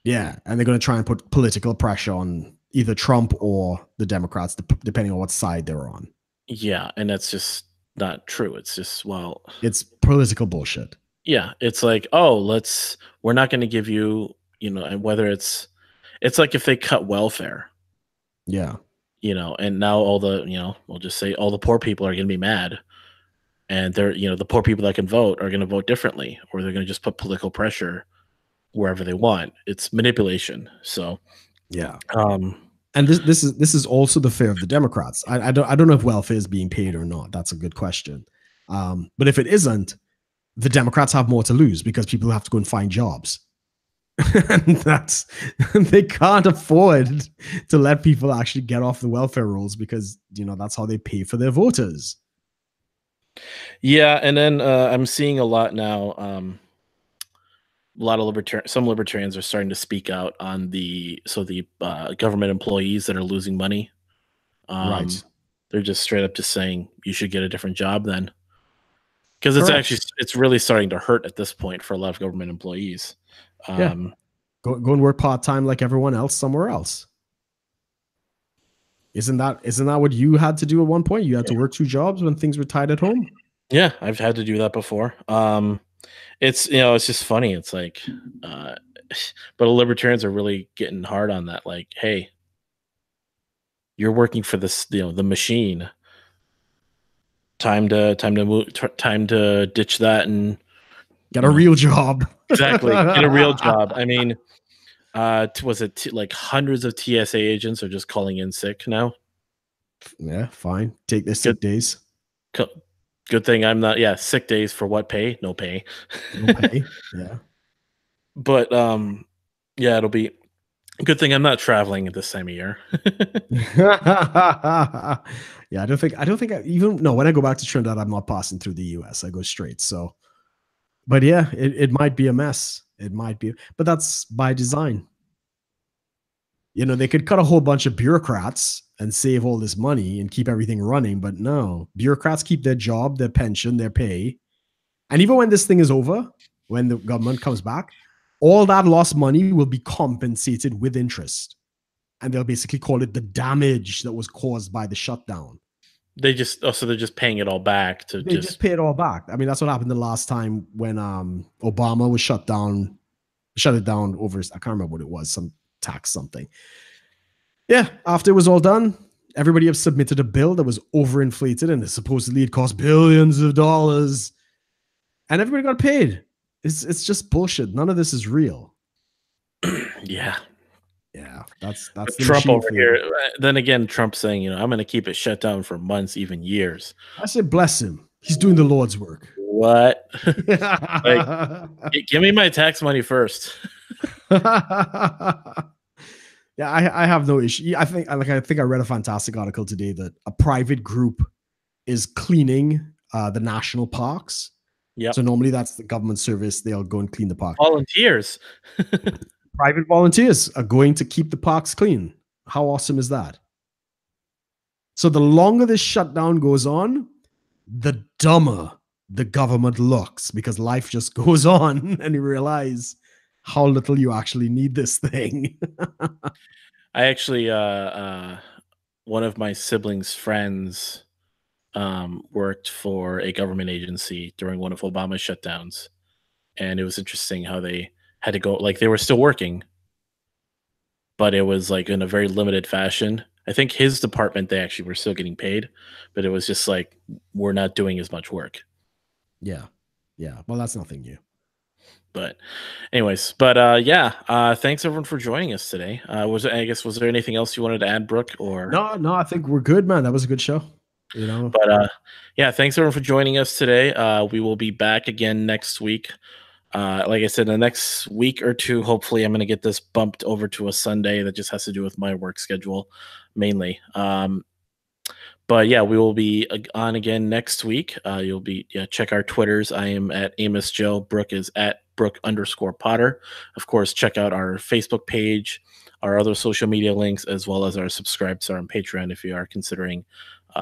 yeah, and they're going to try and put political pressure on either Trump or the Democrats, depending on what side they're on. Yeah, and that's just not true. It's just, well, It's political bullshit. yeah, it's like, oh, we're not going to give you, and whether it's like if they cut welfare, Yeah, and now all the, we'll just say all the poor people are going to be mad, and they're, the poor people that can vote are going to vote differently, or they're going to just put political pressure wherever they want. It's manipulation. So, yeah. um, And this is also the fear of the Democrats. I don't know if welfare is being paid or not. That's a good question. But if it isn't, the Democrats have more to lose because people have to go and find jobs. And they can't afford to let people actually get off the welfare rolls because that's how they pay for their voters. yeah, and then I'm seeing a lot now. A lot of some libertarians are starting to speak out on the government employees that are losing money. Right. They're just straight up just saying you should get a different job then, because Correct. it's really starting to hurt at this point for a lot of government employees. Yeah. Go and work part-time like everyone else somewhere else. Isn't that what you had to do at one point? You had to work two jobs when things were tight at home. Yeah, I've had to do that before. It's just funny. It's like, but libertarians are really getting hard on that. Like, hey, you're working for this, the machine. Time to move. Time to ditch that and Get a real job. exactly get a real job. I mean, was it like hundreds of TSA agents are just calling in sick now? Yeah, fine. Take their Good, sick days. good thing I'm not. Yeah, sick days for what pay? No pay. No pay. Yeah. But yeah, it'll be good thing I'm not traveling at this time of year. Yeah, I don't think even no, when I go back to Trinidad, I'm not passing through the US. I go straight. So, but yeah, it might be a mess. It might be, but that's by design. They could cut a whole bunch of bureaucrats and save all this money and keep everything running, but no, bureaucrats keep their job, their pension, their pay. And even when this thing is over, when the government comes back, all that lost money will be compensated with interest. And they'll basically call it the damage that was caused by the shutdown. They're just paying it all back to They just pay it all back. I mean, that's what happened the last time when Obama was shut it down over, I can't remember what it was, some tax something. Yeah, after it was all done, everybody have submitted a bill that was overinflated and supposedly it cost billions of dollars. And everybody got paid. It's just bullshit. None of this is real. yeah. Yeah, that's the Trump machine over here. Then again, Trump saying, I'm going to keep it shut down for months, even years. I said, bless him. He's doing the Lord's work. What? Like, give me my tax money first. Yeah, I have no issue. I think I read a fantastic article today that a private group is cleaning the national parks. Yeah. So normally that's the government service. They'll go and clean the park. Volunteers. Private volunteers are going to keep the parks clean. How awesome is that? So the longer this shutdown goes on, the dumber the government looks because life just goes on and you realize how little you actually need this thing. I actually, one of my siblings' friends worked for a government agency during one of Obama's shutdowns. And it was interesting how they had to go, like they were still working, but it was like in a very limited fashion. I think his department, they actually were still getting paid, but it was just like, we're not doing as much work. Yeah. Yeah. Well, that's nothing new. But anyways, but yeah, thanks everyone for joining us today. Was there anything else you wanted to add, Brooke? Or No, no, I think we're good, man. That was a good show. You know, but yeah, thanks everyone for joining us today. We will be back again next week. Like I said, the next week or two, hopefully, I'm going to get this bumped over to a Sunday. That just has to do with my work schedule mainly. But yeah, we will be on again next week. You'll be check our Twitters. I am at Amos Joe. Brooke is at Brook_Potter. Of course, check out our Facebook page, our other social media links, as well as our subscribe to our Patreon if you are considering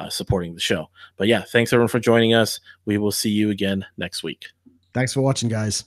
supporting the show. But yeah, thanks everyone for joining us. We will see you again next week. thanks for watching, guys.